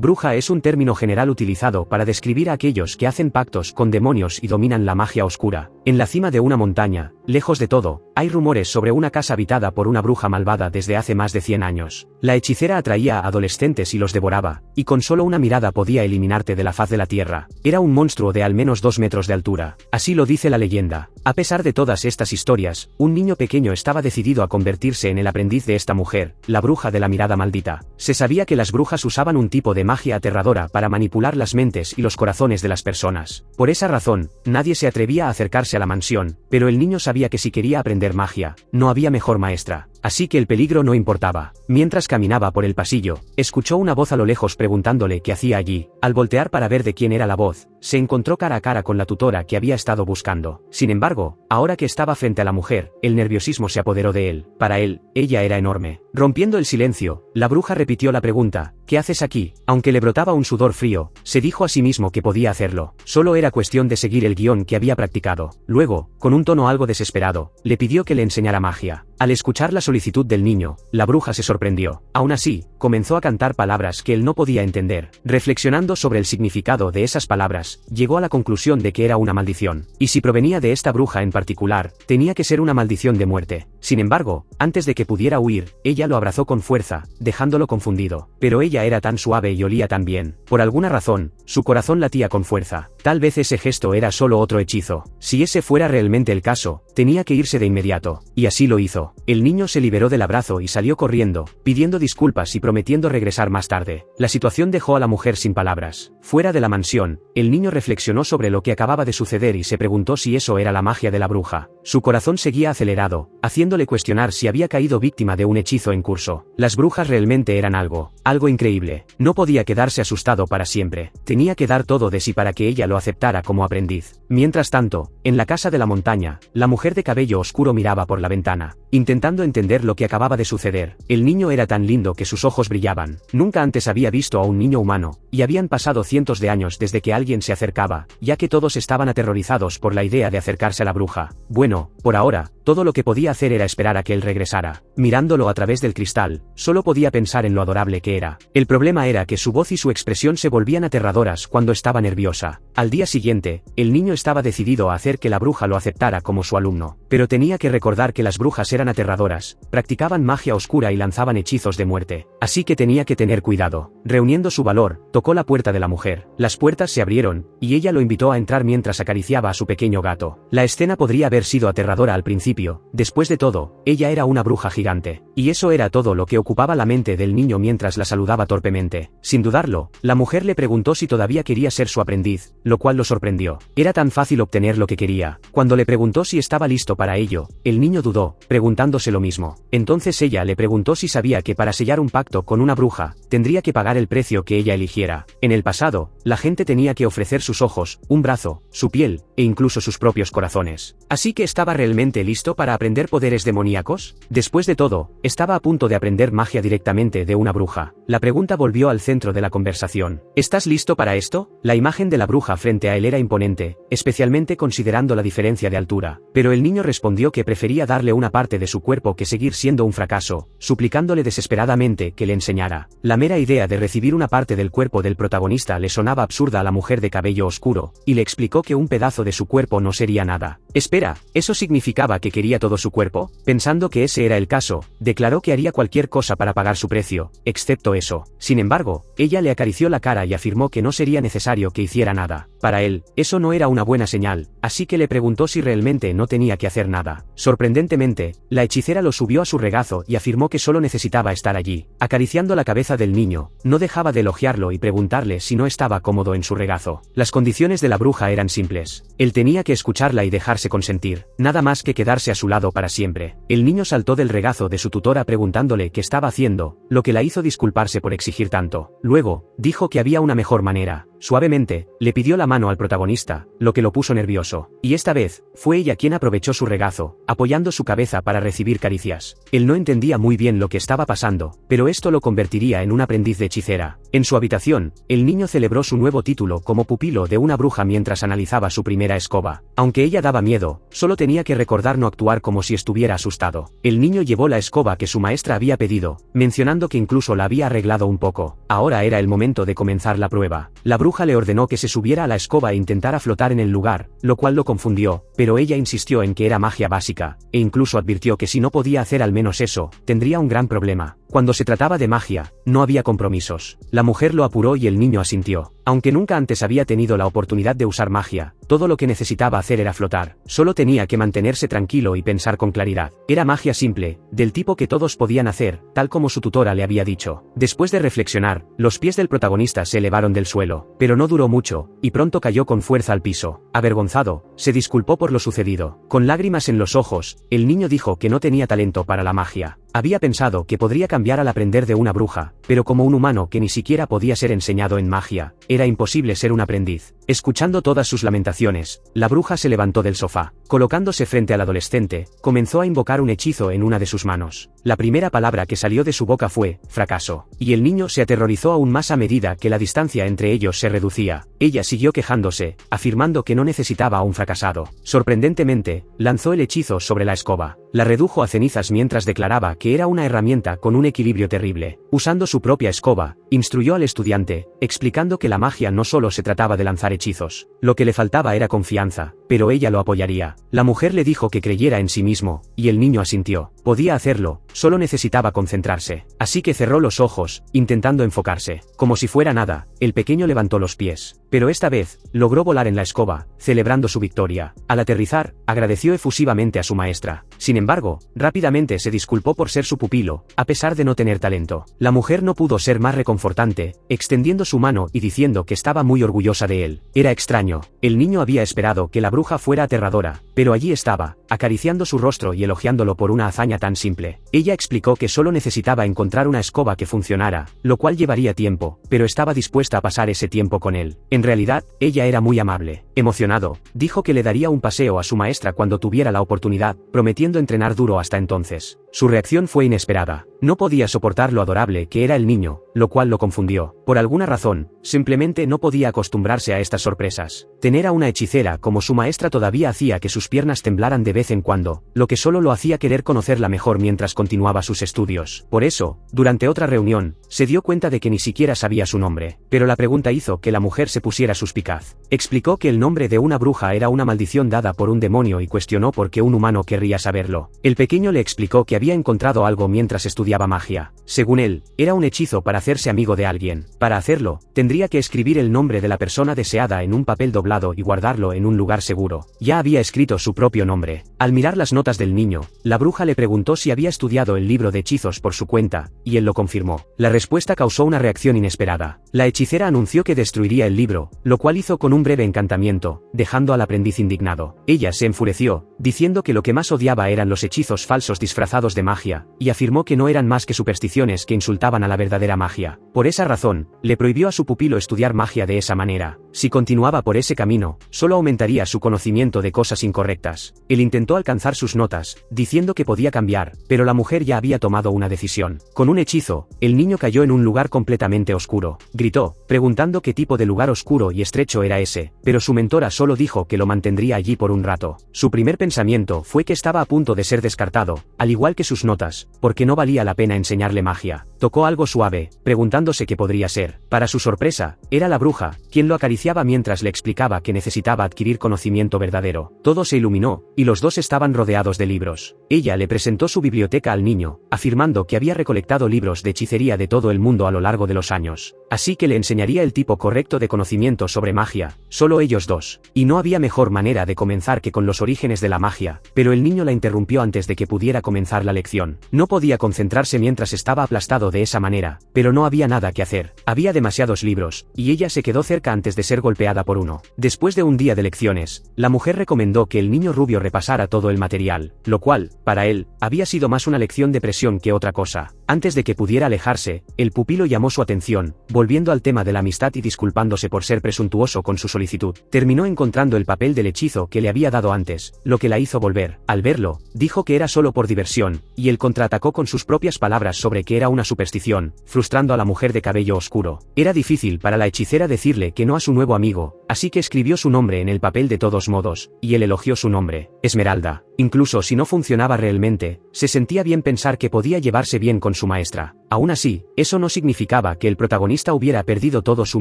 Bruja es un término general utilizado para describir a aquellos que hacen pactos con demonios y dominan la magia oscura. En la cima de una montaña, lejos de todo, hay rumores sobre una casa habitada por una bruja malvada desde hace más de 100 años. La hechicera atraía a adolescentes y los devoraba, y con solo una mirada podía eliminarte de la faz de la tierra. Era un monstruo de al menos 2 metros de altura. Así lo dice la leyenda. A pesar de todas estas historias, un niño pequeño estaba decidido a convertirse en el aprendiz de esta mujer, la bruja de la mirada maldita. Se sabía que las brujas usaban un tipo de magia aterradora para manipular las mentes y los corazones de las personas. Por esa razón, nadie se atrevía a acercarse a la mansión, pero el niño sabía que si quería aprender magia, no había mejor maestra. Así que el peligro no importaba. Mientras caminaba por el pasillo, escuchó una voz a lo lejos preguntándole qué hacía allí. Al voltear para ver de quién era la voz, se encontró cara a cara con la tutora que había estado buscando. Sin embargo, ahora que estaba frente a la mujer, el nerviosismo se apoderó de él. Para él, ella era enorme. Rompiendo el silencio, la bruja repitió la pregunta: ¿qué haces aquí? Aunque le brotaba un sudor frío, se dijo a sí mismo que podía hacerlo. Solo era cuestión de seguir el guión que había practicado. Luego, con un tono algo desesperado, le pidió que le enseñara magia. Al escuchar la solicitud del niño, la bruja se sorprendió. Aún así, comenzó a cantar palabras que él no podía entender. Reflexionando sobre el significado de esas palabras, llegó a la conclusión de que era una maldición. Y si provenía de esta bruja en particular, tenía que ser una maldición de muerte. Sin embargo, antes de que pudiera huir, ella lo abrazó con fuerza, dejándolo confundido. Pero ella era tan suave y olía tan bien. Por alguna razón, su corazón latía con fuerza. Tal vez ese gesto era solo otro hechizo. Si ese fuera realmente el caso, tenía que irse de inmediato. Y así lo hizo. El niño se liberó del abrazo y salió corriendo, pidiendo disculpas y prometiendo regresar más tarde. La situación dejó a la mujer sin palabras. Fuera de la mansión, el niño reflexionó sobre lo que acababa de suceder y se preguntó si eso era la magia de la bruja. Su corazón seguía acelerado, haciéndole cuestionar si había caído víctima de un hechizo en curso. Las brujas realmente eran algo increíble. No podía quedarse asustado para siempre. Tenía que dar todo de sí para que ella lo aceptara como aprendiz. Mientras tanto, en la casa de la montaña, la mujer de cabello oscuro miraba por la ventana, intentando entender lo que acababa de suceder. El niño era tan lindo que sus ojos brillaban. Nunca antes había visto a un niño humano, y habían pasado cientos de años desde que alguien se acercaba, ya que todos estaban aterrorizados por la idea de acercarse a la bruja. Bueno, por ahora, todo lo que podía hacer era esperar a que él regresara. Mirándolo a través del cristal, solo podía pensar en lo adorable que era. El problema era que su voz y su expresión se volvían aterradoras cuando estaba nerviosa. Al día siguiente, el niño estaba decidido a hacer que la bruja lo aceptara como su alumno. Pero tenía que recordar que las brujas eran aterradoras, practicaban magia oscura y lanzaban hechizos de muerte. Así que tenía que tener cuidado. Reuniendo su valor, tocó la puerta de la mujer. Las puertas se abrieron, y ella lo invitó a entrar mientras acariciaba a su pequeño gato. La escena podría haber sido aterradora al principio. Después de todo, ella era una bruja gigante. Y eso era todo lo que ocupaba la mente del niño mientras la saludaba torpemente. Sin dudarlo, la mujer le preguntó si todavía quería ser su aprendiz, lo cual lo sorprendió. Era tan fácil obtener lo que quería. Cuando le preguntó si estaba listo para ello, el niño dudó, preguntándose lo mismo. Entonces ella le preguntó si sabía que para sellar un pacto con una bruja, tendría que pagar el precio que ella eligiera. En el pasado, la gente tenía que ofrecer sus ojos, un brazo, su piel, e incluso sus propios corazones. Así que ¿estaba realmente listo para aprender poderes demoníacos? Después de todo, estaba a punto de aprender magia directamente de una bruja. La pregunta volvió al centro de la conversación. ¿Estás listo para esto? La imagen de la bruja frente a él era imponente, especialmente considerando la diferencia de altura. Pero el niño respondió que prefería darle una parte de su cuerpo que seguir siendo un fracaso, suplicándole desesperadamente que le enseñara. La mera idea de recibir una parte del cuerpo del protagonista le sonaba absurda a la mujer de cabello oscuro, y le explicó que un pedazo de su cuerpo no sería nada. Espera, ¿eso significaba que quería todo su cuerpo? Pensando que ese era el caso, declaró que haría cualquier cosa para pagar su precio, excepto eso. Sin embargo, ella le acarició la cara y afirmó que no sería necesario que hiciera nada. Para él, eso no era una buena señal, así que le preguntó si realmente no tenía que hacer nada. Sorprendentemente, la hechicera lo subió a su regazo y afirmó que solo necesitaba estar allí. Acariciando la cabeza del niño, no dejaba de elogiarlo y preguntarle si no estaba cómodo en su regazo. Las condiciones de la bruja eran simples. Él tenía que escucharla y dejarse consentir, nada más que quedarse a su lado para siempre. El niño saltó del regazo de su tutora preguntándole qué estaba haciendo, lo que la hizo disculparse por exigir tanto. Luego, dijo que había una mejor manera. Suavemente, le pidió la mano al protagonista, lo que lo puso nervioso. Y esta vez, fue ella quien aprovechó su regazo, apoyando su cabeza para recibir caricias. Él no entendía muy bien lo que estaba pasando, pero esto lo convertiría en un aprendiz de hechicera. En su habitación, el niño celebró su nuevo título como pupilo de una bruja mientras analizaba su primera escoba. Aunque ella daba miedo, solo tenía que recordar no actuar como si estuviera asustado. El niño llevó la escoba que su maestra había pedido, mencionando que incluso la había arreglado un poco. Ahora era el momento de comenzar la prueba. La bruja le ordenó que se subiera a la escoba e intentara flotar en el lugar, lo cual lo confundió, pero ella insistió en que era magia básica, e incluso advirtió que si no podía hacer al menos eso, tendría un gran problema. Cuando se trataba de magia, no había compromisos. La mujer lo apuró y el niño asintió. Aunque nunca antes había tenido la oportunidad de usar magia, todo lo que necesitaba hacer era flotar. Solo tenía que mantenerse tranquilo y pensar con claridad. Era magia simple, del tipo que todos podían hacer, tal como su tutora le había dicho. Después de reflexionar, los pies del protagonista se elevaron del suelo, pero no duró mucho, y pronto cayó con fuerza al piso. Avergonzado, se disculpó por lo sucedido. Con lágrimas en los ojos, el niño dijo que no tenía talento para la magia. Había pensado que podría cambiar al aprender de una bruja, pero como un humano que ni siquiera podía ser enseñado en magia, era imposible ser un aprendiz. Escuchando todas sus lamentaciones, la bruja se levantó del sofá. Colocándose frente al adolescente, comenzó a invocar un hechizo en una de sus manos. La primera palabra que salió de su boca fue fracaso, y el niño se aterrorizó aún más a medida que la distancia entre ellos se reducía. Ella siguió quejándose, afirmando que no necesitaba a un fracasado. Sorprendentemente, lanzó el hechizo sobre la escoba. La redujo a cenizas mientras declaraba que era una herramienta con un equilibrio terrible. Usando su propia escoba, instruyó al estudiante, explicando que la magia no solo se trataba de lanzar hechizos. Lo que le faltaba era confianza, pero ella lo apoyaría. La mujer le dijo que creyera en sí mismo, y el niño asintió. Podía hacerlo, solo necesitaba concentrarse. Así que cerró los ojos, intentando enfocarse. Como si fuera nada, el pequeño levantó los pies. Pero esta vez, logró volar en la escoba, celebrando su victoria. Al aterrizar, agradeció efusivamente a su maestra. Sin embargo, rápidamente se disculpó por ser su pupilo, a pesar de no tener talento. La mujer no pudo ser más reconfortante, extendiendo su mano y diciendo que estaba muy orgullosa de él. Era extraño. El niño había esperado que la bruja fuera aterradora, pero allí estaba, acariciando su rostro y elogiándolo por una hazaña tan simple. Ella explicó que solo necesitaba encontrar una escoba que funcionara, lo cual llevaría tiempo, pero estaba dispuesta a pasar ese tiempo con él. En realidad, ella era muy amable. Emocionado, dijo que le daría un paseo a su maestra cuando tuviera la oportunidad, prometiendo entrenar duro hasta entonces. Su reacción fue inesperada. No podía soportar lo adorable que era el niño, lo cual lo confundió. Por alguna razón, simplemente no podía acostumbrarse a estas sorpresas. Tener a una hechicera como su maestra todavía hacía que sus piernas temblaran de vez en cuando, lo que solo lo hacía querer conocerla mejor mientras continuaba sus estudios. Por eso, durante otra reunión, se dio cuenta de que ni siquiera sabía su nombre. Pero la pregunta hizo que la mujer se pusiera suspicaz. Explicó que el nombre de una bruja era una maldición dada por un demonio y cuestionó por qué un humano querría saberlo. El pequeño le explicó que había encontrado algo mientras estudiaba magia. Según él, era un hechizo para hacerse amigo de alguien. Para hacerlo, tendría que escribir el nombre de la persona deseada en un papel doblado y guardarlo en un lugar seguro. Ya había escrito su propio nombre. Al mirar las notas del niño, la bruja le preguntó si había estudiado el libro de hechizos por su cuenta, y él lo confirmó. La respuesta causó una reacción inesperada. La hechicera anunció que destruiría el libro, lo cual hizo con un breve encantamiento, dejando al aprendiz indignado. Ella se enfureció, diciendo que lo que más odiaba eran los hechizos falsos disfrazados de magia, y afirmó que no eran más que supersticiones que insultaban a la verdadera magia. Por esa razón, le prohibió a su pupilo estudiar magia de esa manera. Si continuaba por ese camino, solo aumentaría su conocimiento de cosas incorrectas. Él intentó alcanzar sus notas, diciendo que podía cambiar, pero la mujer ya había tomado una decisión. Con un hechizo, el niño cayó en un lugar completamente oscuro. Gritó, preguntando qué tipo de lugar oscuro y estrecho era ese, pero su mentora solo dijo que lo mantendría allí por un rato. Su primer pensamiento fue que estaba a punto de ser descartado, al igual que sus notas, porque no valía la pena enseñarle magia. Tocó algo suave, preguntándose qué podría ser. Para su sorpresa, era la bruja, quien lo acariciaba mientras le explicaba que necesitaba adquirir conocimiento verdadero. Todo se iluminó, y los dos estaban rodeados de libros. Ella le presentó su biblioteca al niño, afirmando que había recolectado libros de hechicería de todo el mundo a lo largo de los años. Así que le enseñaría el tipo correcto de conocimiento sobre magia, solo ellos dos. Y no había mejor manera de comenzar que con los orígenes de la magia, pero el niño la interrumpió antes de que pudiera comenzar la lección. No podía concentrarse mientras estaba aplastado de esa manera, pero no había nada que hacer. Había demasiados libros, y ella se quedó cerca antes de ser golpeada por uno. Después de un día de lecciones, la mujer recomendó que el niño rubio repasara todo el material, lo cual, para él, había sido más una lección de presión que otra cosa. Antes de que pudiera alejarse, el pupilo llamó su atención, volviendo al tema de la amistad y disculpándose por ser presuntuoso con su solicitud. Terminó encontrando el papel del hechizo que le había dado antes, lo que la hizo volver. Al verlo, dijo que era solo por diversión, y él contraatacó con sus propias palabras sobre que era una superstición, frustrando a la mujer de cabello oscuro. Era difícil para la hechicera decirle que no a su nuevo amigo, así que escribió su nombre en el papel de todos modos, y él elogió su nombre, Esmeralda. Incluso si no funcionaba realmente, se sentía bien pensar que podía llevarse bien con su maestra. Aún así, eso no significaba que el protagonista hubiera perdido todo su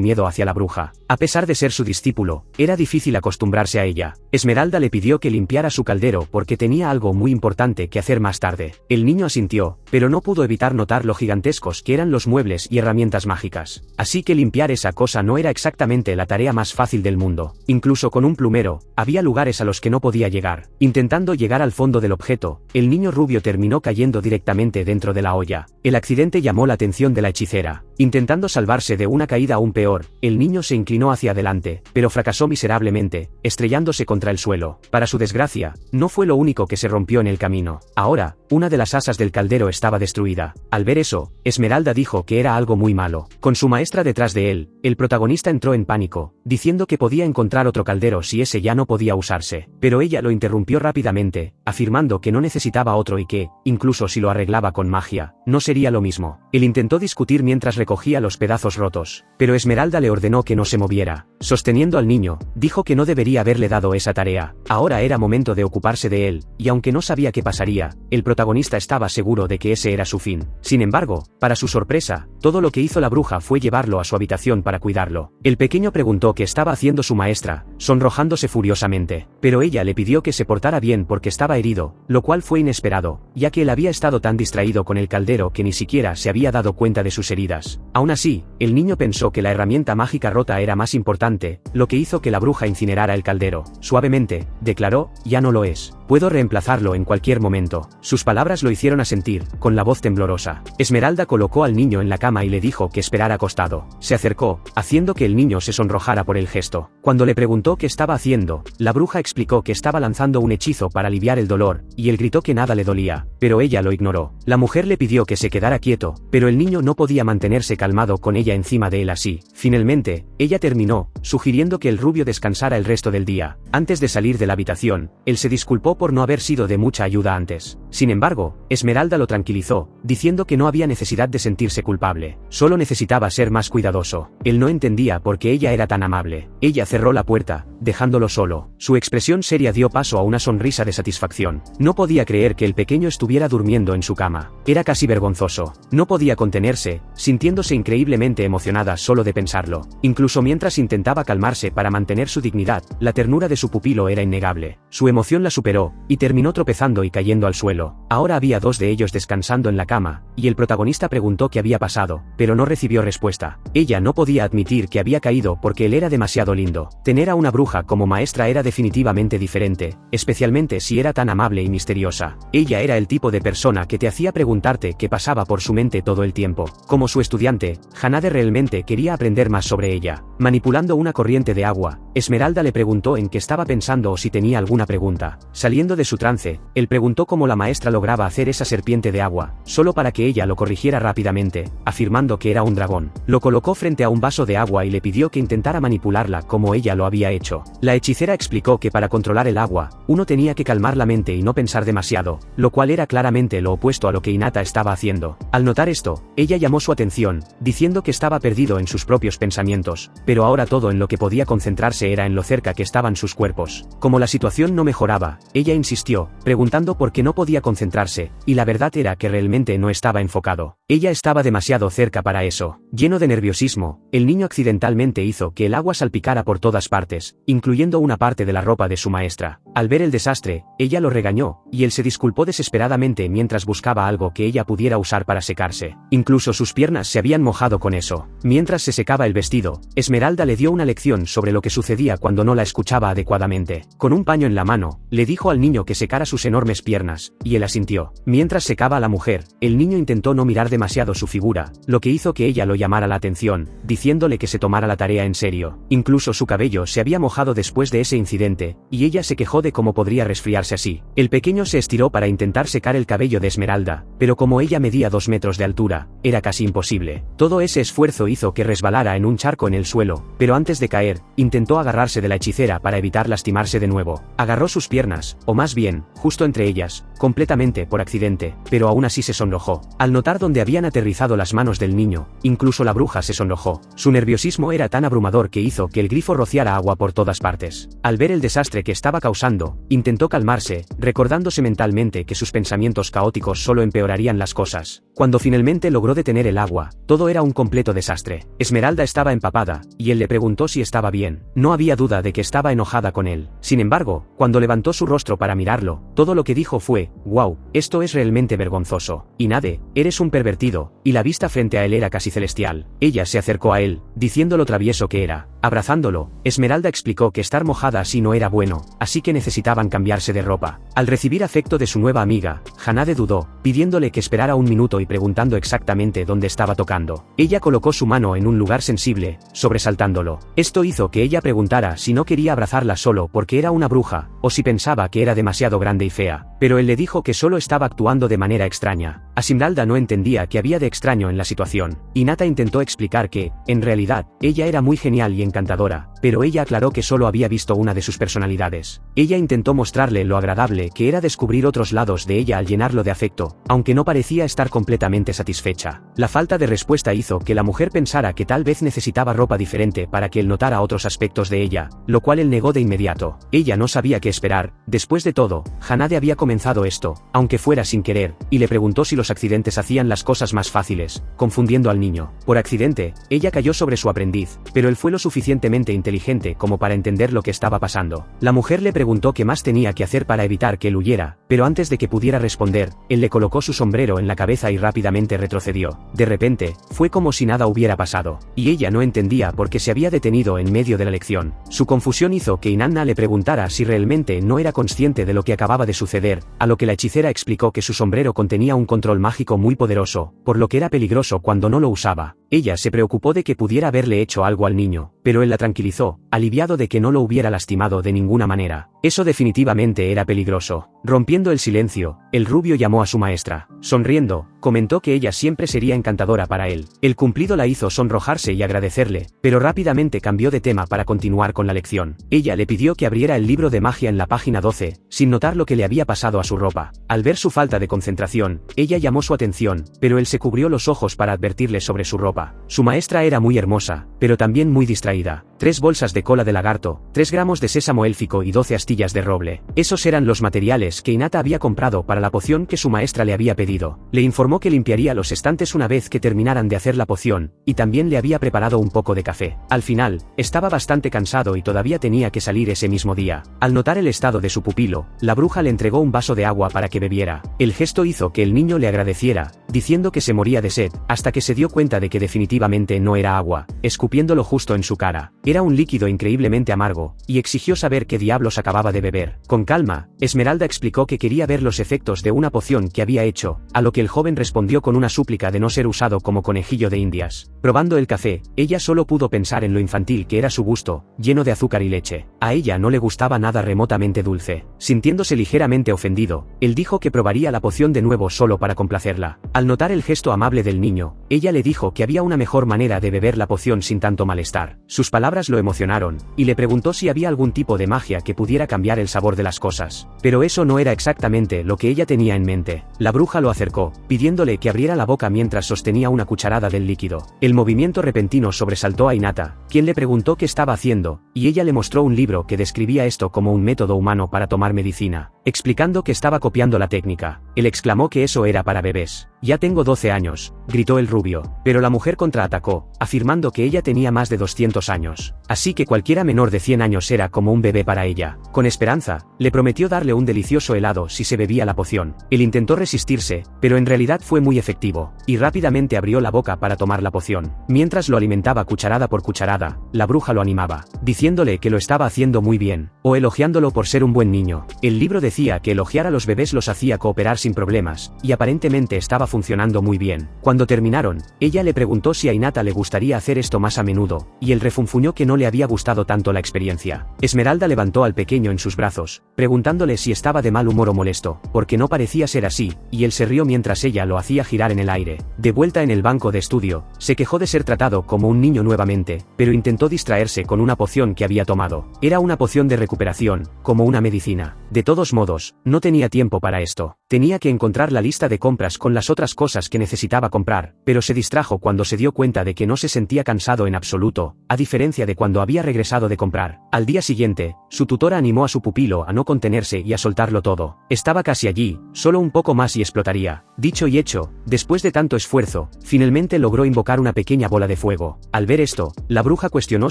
miedo hacia la bruja. A pesar de ser su discípulo, era difícil acostumbrarse a ella. Esmeralda le pidió que limpiara su caldero porque tenía algo muy importante que hacer más tarde. El niño asintió, pero no pudo evitar notar lo gigantescos que eran los muebles y herramientas mágicas. Así que limpiar esa cosa no era exactamente la tarea más fácil del mundo. Incluso con un plumero, había lugares a los que no podía llegar. Intentando llegar al fondo del objeto, el niño rubio terminó cayendo directamente dentro de la olla. El accidente llamó la atención de la hechicera. Intentando salvarse de una caída aún peor, el niño se inclinó hacia adelante, pero fracasó miserablemente, estrellándose contra el suelo. Para su desgracia, no fue lo único que se rompió en el camino. Ahora, una de las asas del caldero estaba destruida. Al ver eso, Esmeralda dijo que era algo muy malo. Con su maestra detrás de él, el protagonista entró en pánico, diciendo que podía encontrar otro caldero si ese ya no podía usarse. Pero ella lo interrumpió rápidamente, afirmando que no necesitaba otro y que, incluso si lo arreglaba con magia, no sería lo mismo. Él intentó discutir mientras recogía los pedazos rotos, pero Esmeralda le ordenó que no se moviera. Sosteniendo al niño, dijo que no debería haberle dado esa tarea. Ahora era momento de ocuparse de él, y aunque no sabía qué pasaría, el protagonista estaba seguro de que ese era su fin. Sin embargo, para su sorpresa, todo lo que hizo la bruja fue llevarlo a su habitación para cuidarlo. El pequeño preguntó qué estaba haciendo su maestra, sonrojándose furiosamente, pero ella le pidió que se portara bien porque estaba herido, lo cual fue inesperado, ya que él había estado tan distraído con el caldero que ni siquiera se había dado cuenta de sus heridas. Aún así, el niño pensó que la herramienta mágica rota era más importante, lo que hizo que la bruja incinerara el caldero. Suavemente, declaró, ya no lo es. Puedo reemplazarlo en cualquier momento. Sus palabras lo hicieron asentir, con la voz temblorosa. Esmeralda colocó al niño en la cama y le dijo que esperara acostado. Se acercó, haciendo que el niño se sonrojara por el gesto. Cuando le preguntó qué estaba haciendo, la bruja explicó que estaba lanzando un hechizo para aliviar el dolor, y él gritó que nada le dolía, pero ella lo ignoró. La mujer le pidió que se quedara quieto, pero el niño no podía mantenerse calmado con ella encima de él así. Finalmente, ella terminó, sugiriendo que el rubio descansara el resto del día. Antes de salir de la habitación, él se disculpó por no haber sido de mucha ayuda antes. Sin embargo, Esmeralda lo tranquilizó, diciendo que no había necesidad de sentirse culpable, solo necesitaba ser más cuidadoso. Él no entendía por qué ella era tan amable. Ella cerró la puerta, dejándolo solo. Su expresión seria dio paso a una sonrisa de satisfacción. No podía creer que el pequeño estuviera durmiendo en su cama. Era casi vergonzoso. No podía contenerse, sintiéndose increíblemente emocionada solo de pensarlo. Incluso mientras intentaba calmarse para mantener su dignidad, la ternura de su pupilo era innegable. Su emoción la superó, y terminó tropezando y cayendo al suelo. Ahora había dos de ellos descansando en la cama, y el protagonista preguntó qué había pasado, pero no recibió respuesta. Ella no podía admitir que había caído porque él era demasiado lindo. Tener a una bruja como maestra era definitivamente diferente, especialmente si era tan amable y misteriosa. Ella era el tipo de persona que te hacía preguntarte qué pasaba por su mente todo el tiempo. Como su estudiante, Hanade realmente quería aprender más sobre ella. Manipulando una corriente de agua, Esmeralda le preguntó en qué estaba pensando o si tenía alguna pregunta. Saliendo de su trance, él preguntó cómo la maestra lograba hacer esa serpiente de agua, solo para que ella lo corrigiera rápidamente, afirmando que era un dragón. Lo colocó frente a un vaso de agua y le pidió que intentara manipularla como ella lo había hecho. La hechicera explicó que para controlar el agua, uno tenía que calmar la mente y no pensar demasiado, lo cual era claramente lo opuesto a lo que Hinata estaba haciendo. Al notar esto, ella llamó su atención, diciendo que estaba perdido en sus propios pensamientos, pero ahora todo en lo que podía concentrarse era en lo cerca que estaban sus cuerpos. Como la situación no mejoraba, ella insistió, preguntando por qué no podía concentrarse, y la verdad era que realmente no estaba enfocado. Ella estaba demasiado cerca para eso. Lleno de nerviosismo, el niño accidentalmente hizo que el agua salpicara por todas partes, incluyendo una parte de la ropa de su maestra. Al ver el desastre, ella lo regañó, y él se disculpó desesperadamente mientras buscaba algo que ella pudiera usar para secarse. Incluso sus piernas se habían mojado con eso. Mientras se secaba el vestido, Esmeralda Esmeralda le dio una lección sobre lo que sucedía cuando no la escuchaba adecuadamente. Con un paño en la mano, le dijo al niño que secara sus enormes piernas, y él asintió. Mientras secaba a la mujer, el niño intentó no mirar demasiado su figura, lo que hizo que ella lo llamara la atención, diciéndole que se tomara la tarea en serio. Incluso su cabello se había mojado después de ese incidente, y ella se quejó de cómo podría resfriarse así. El pequeño se estiró para intentar secar el cabello de Esmeralda, pero como ella medía 2 metros de altura, era casi imposible. Todo ese esfuerzo hizo que resbalara en un charco en el suelo, pero antes de caer, intentó agarrarse de la hechicera para evitar lastimarse de nuevo. Agarró sus piernas, o más bien, justo entre ellas, completamente por accidente, pero aún así se sonrojó. Al notar dónde habían aterrizado las manos del niño, incluso la bruja se sonrojó. Su nerviosismo era tan abrumador que hizo que el grifo rociara agua por todas partes. Al ver el desastre que estaba causando, intentó calmarse, recordándose mentalmente que sus pensamientos caóticos solo empeorarían las cosas. Cuando finalmente logró detener el agua, todo era un completo desastre. Esmeralda estaba empapada, y él le preguntó si estaba bien. No había duda de que estaba enojada con él. Sin embargo, cuando levantó su rostro para mirarlo, todo lo que dijo fue: «Wow, esto es realmente vergonzoso. Inade, eres un pervertido», y la vista frente a él era casi celestial. Ella se acercó a él, diciendo lo travieso que era. Abrazándolo, Esmeralda explicó que estar mojada así no era bueno, así que necesitaban cambiarse de ropa. Al recibir afecto de su nueva amiga, Hanade dudó, pidiéndole que esperara un minuto y preguntando exactamente dónde estaba tocando. Ella colocó su mano en un lugar sensible, sobresaltándolo. Esto hizo que ella preguntara si no quería abrazarla solo porque era una bruja, o si pensaba que era demasiado grande y fea, pero él le dijo que solo estaba actuando de manera extraña. Esmeralda no entendía qué había de extraño en la situación. Hinata intentó explicar que, en realidad, ella era muy genial y encantadora, pero ella aclaró que solo había visto una de sus personalidades. Ella intentó mostrarle lo agradable que era descubrir otros lados de ella al llenarlo de afecto, aunque no parecía estar completamente satisfecha. La falta de respuesta hizo que la mujer pensara que tal vez necesitaba ropa diferente para que él notara otros aspectos de ella, lo cual él negó de inmediato. Ella no sabía qué esperar. Después de todo, Hanade había comenzado esto, aunque fuera sin querer, y le preguntó si los accidentes hacían las cosas más fáciles, confundiendo al niño. Por accidente, ella cayó sobre su aprendiz, pero él fue lo suficientemente inteligente como para entender lo que estaba pasando. La mujer le preguntó qué más tenía que hacer para evitar que él huyera, pero antes de que pudiera responder, él le colocó su sombrero en la cabeza y rápidamente retrocedió. De repente, fue como si nada hubiera pasado, y ella no entendía por qué se había detenido en medio de la lección. Su confusión hizo que Inanna le preguntara si realmente no era consciente de lo que acababa de suceder, a lo que la hechicera explicó que su sombrero contenía un control mágico muy poderoso, por lo que era peligroso cuando no lo usaba. Ella se preocupó de que pudiera haberle hecho algo al niño, pero él la tranquilizó, aliviado de que no lo hubiera lastimado de ninguna manera. Eso definitivamente era peligroso. Rompiendo el silencio, el rubio llamó a su maestra. Sonriendo, comentó que ella siempre sería encantadora para él. El cumplido la hizo sonrojarse y agradecerle, pero rápidamente cambió de tema para continuar con la lección. Ella le pidió que abriera el libro de magia en la página 12, sin notar lo que le había pasado a su ropa. Al ver su falta de concentración, ella llamó su atención, pero él se cubrió los ojos para advertirle sobre su ropa. Su maestra era muy hermosa, pero también muy distraída. 3 bolsas de cola de lagarto, 3 gramos de sésamo élfico y 12 astillas de roble. Esos eran los materiales que Hinata había comprado para la poción que su maestra le había pedido. Le informó que limpiaría los estantes una vez que terminaran de hacer la poción, y también le había preparado un poco de café. Al final, estaba bastante cansado y todavía tenía que salir ese mismo día. Al notar el estado de su pupilo, la bruja le entregó un vaso de agua para que bebiera. El gesto hizo que el niño le agradeciera, diciendo que se moría de sed, hasta que se dio cuenta de que definitivamente no era agua, escupiéndolo justo en su cara. Era un líquido increíblemente amargo, y exigió saber qué diablos acababa de beber. Con calma, Esmeralda explicó que quería ver los efectos de una poción que había hecho, a lo que el joven respondió con una súplica de no ser usado como conejillo de indias. Probando el café, ella solo pudo pensar en lo infantil que era su gusto, lleno de azúcar y leche. A ella no le gustaba nada remotamente dulce. Sintiéndose ligeramente ofendido, él dijo que probaría la poción de nuevo solo para complacerla. Al notar el gesto amable del niño, ella le dijo que había una mejor manera de beber la poción sin tanto malestar. Sus palabras lo emocionaron, y le preguntó si había algún tipo de magia que pudiera cambiar el sabor de las cosas. Pero eso no era exactamente lo que ella tenía en mente. La bruja lo acercó, pidiéndole que abriera la boca mientras sostenía una cucharada del líquido. El movimiento repentino sobresaltó a Hinata, quien le preguntó qué estaba haciendo, y ella le mostró un libro que describía esto como un método humano para tomar medicina. explicando que estaba copiando la técnica. Él exclamó que eso era para bebés. «Ya tengo 12 años», gritó el rubio. Pero la mujer contraatacó, afirmando que ella tenía más de 200 años. Así que cualquiera menor de 100 años era como un bebé para ella. Con esperanza, le prometió darle un delicioso helado si se bebía la poción. Él intentó resistirse, pero en realidad fue muy efectivo, y rápidamente abrió la boca para tomar la poción. Mientras lo alimentaba cucharada por cucharada, la bruja lo animaba, diciéndole que lo estaba haciendo muy bien, o elogiándolo por ser un buen niño. El libro decía que elogiar a los bebés los hacía cooperar sin problemas, y aparentemente estaba funcionando muy bien. Cuando terminaron, ella le preguntó si a Hinata le gustaría hacer esto más a menudo, y él refunfuñó que no le había gustado tanto la experiencia. Esmeralda levantó al pequeño en sus brazos, preguntándole si estaba de mal humor o molesto, porque no parecía ser así, y él se rió mientras ella lo hacía girar en el aire. De vuelta en el banco de estudio, se quejó de ser tratado como un niño nuevamente, pero intentó distraerse con una poción que había tomado. Era una poción de recuperación, como una medicina. De todos modos, no tenía tiempo para esto. Tenía que encontrar la lista de compras con las otras cosas que necesitaba comprar, pero se distrajo cuando se dio cuenta de que no se sentía cansado en absoluto, a diferencia de cuando había regresado de comprar. Al día siguiente, su tutora animó a su pupilo a no contenerse y a soltarlo todo. Estaba casi allí, solo un poco más y explotaría. Dicho y hecho, después de tanto esfuerzo, finalmente logró invocar una pequeña bola de fuego. Al ver esto, la bruja cuestionó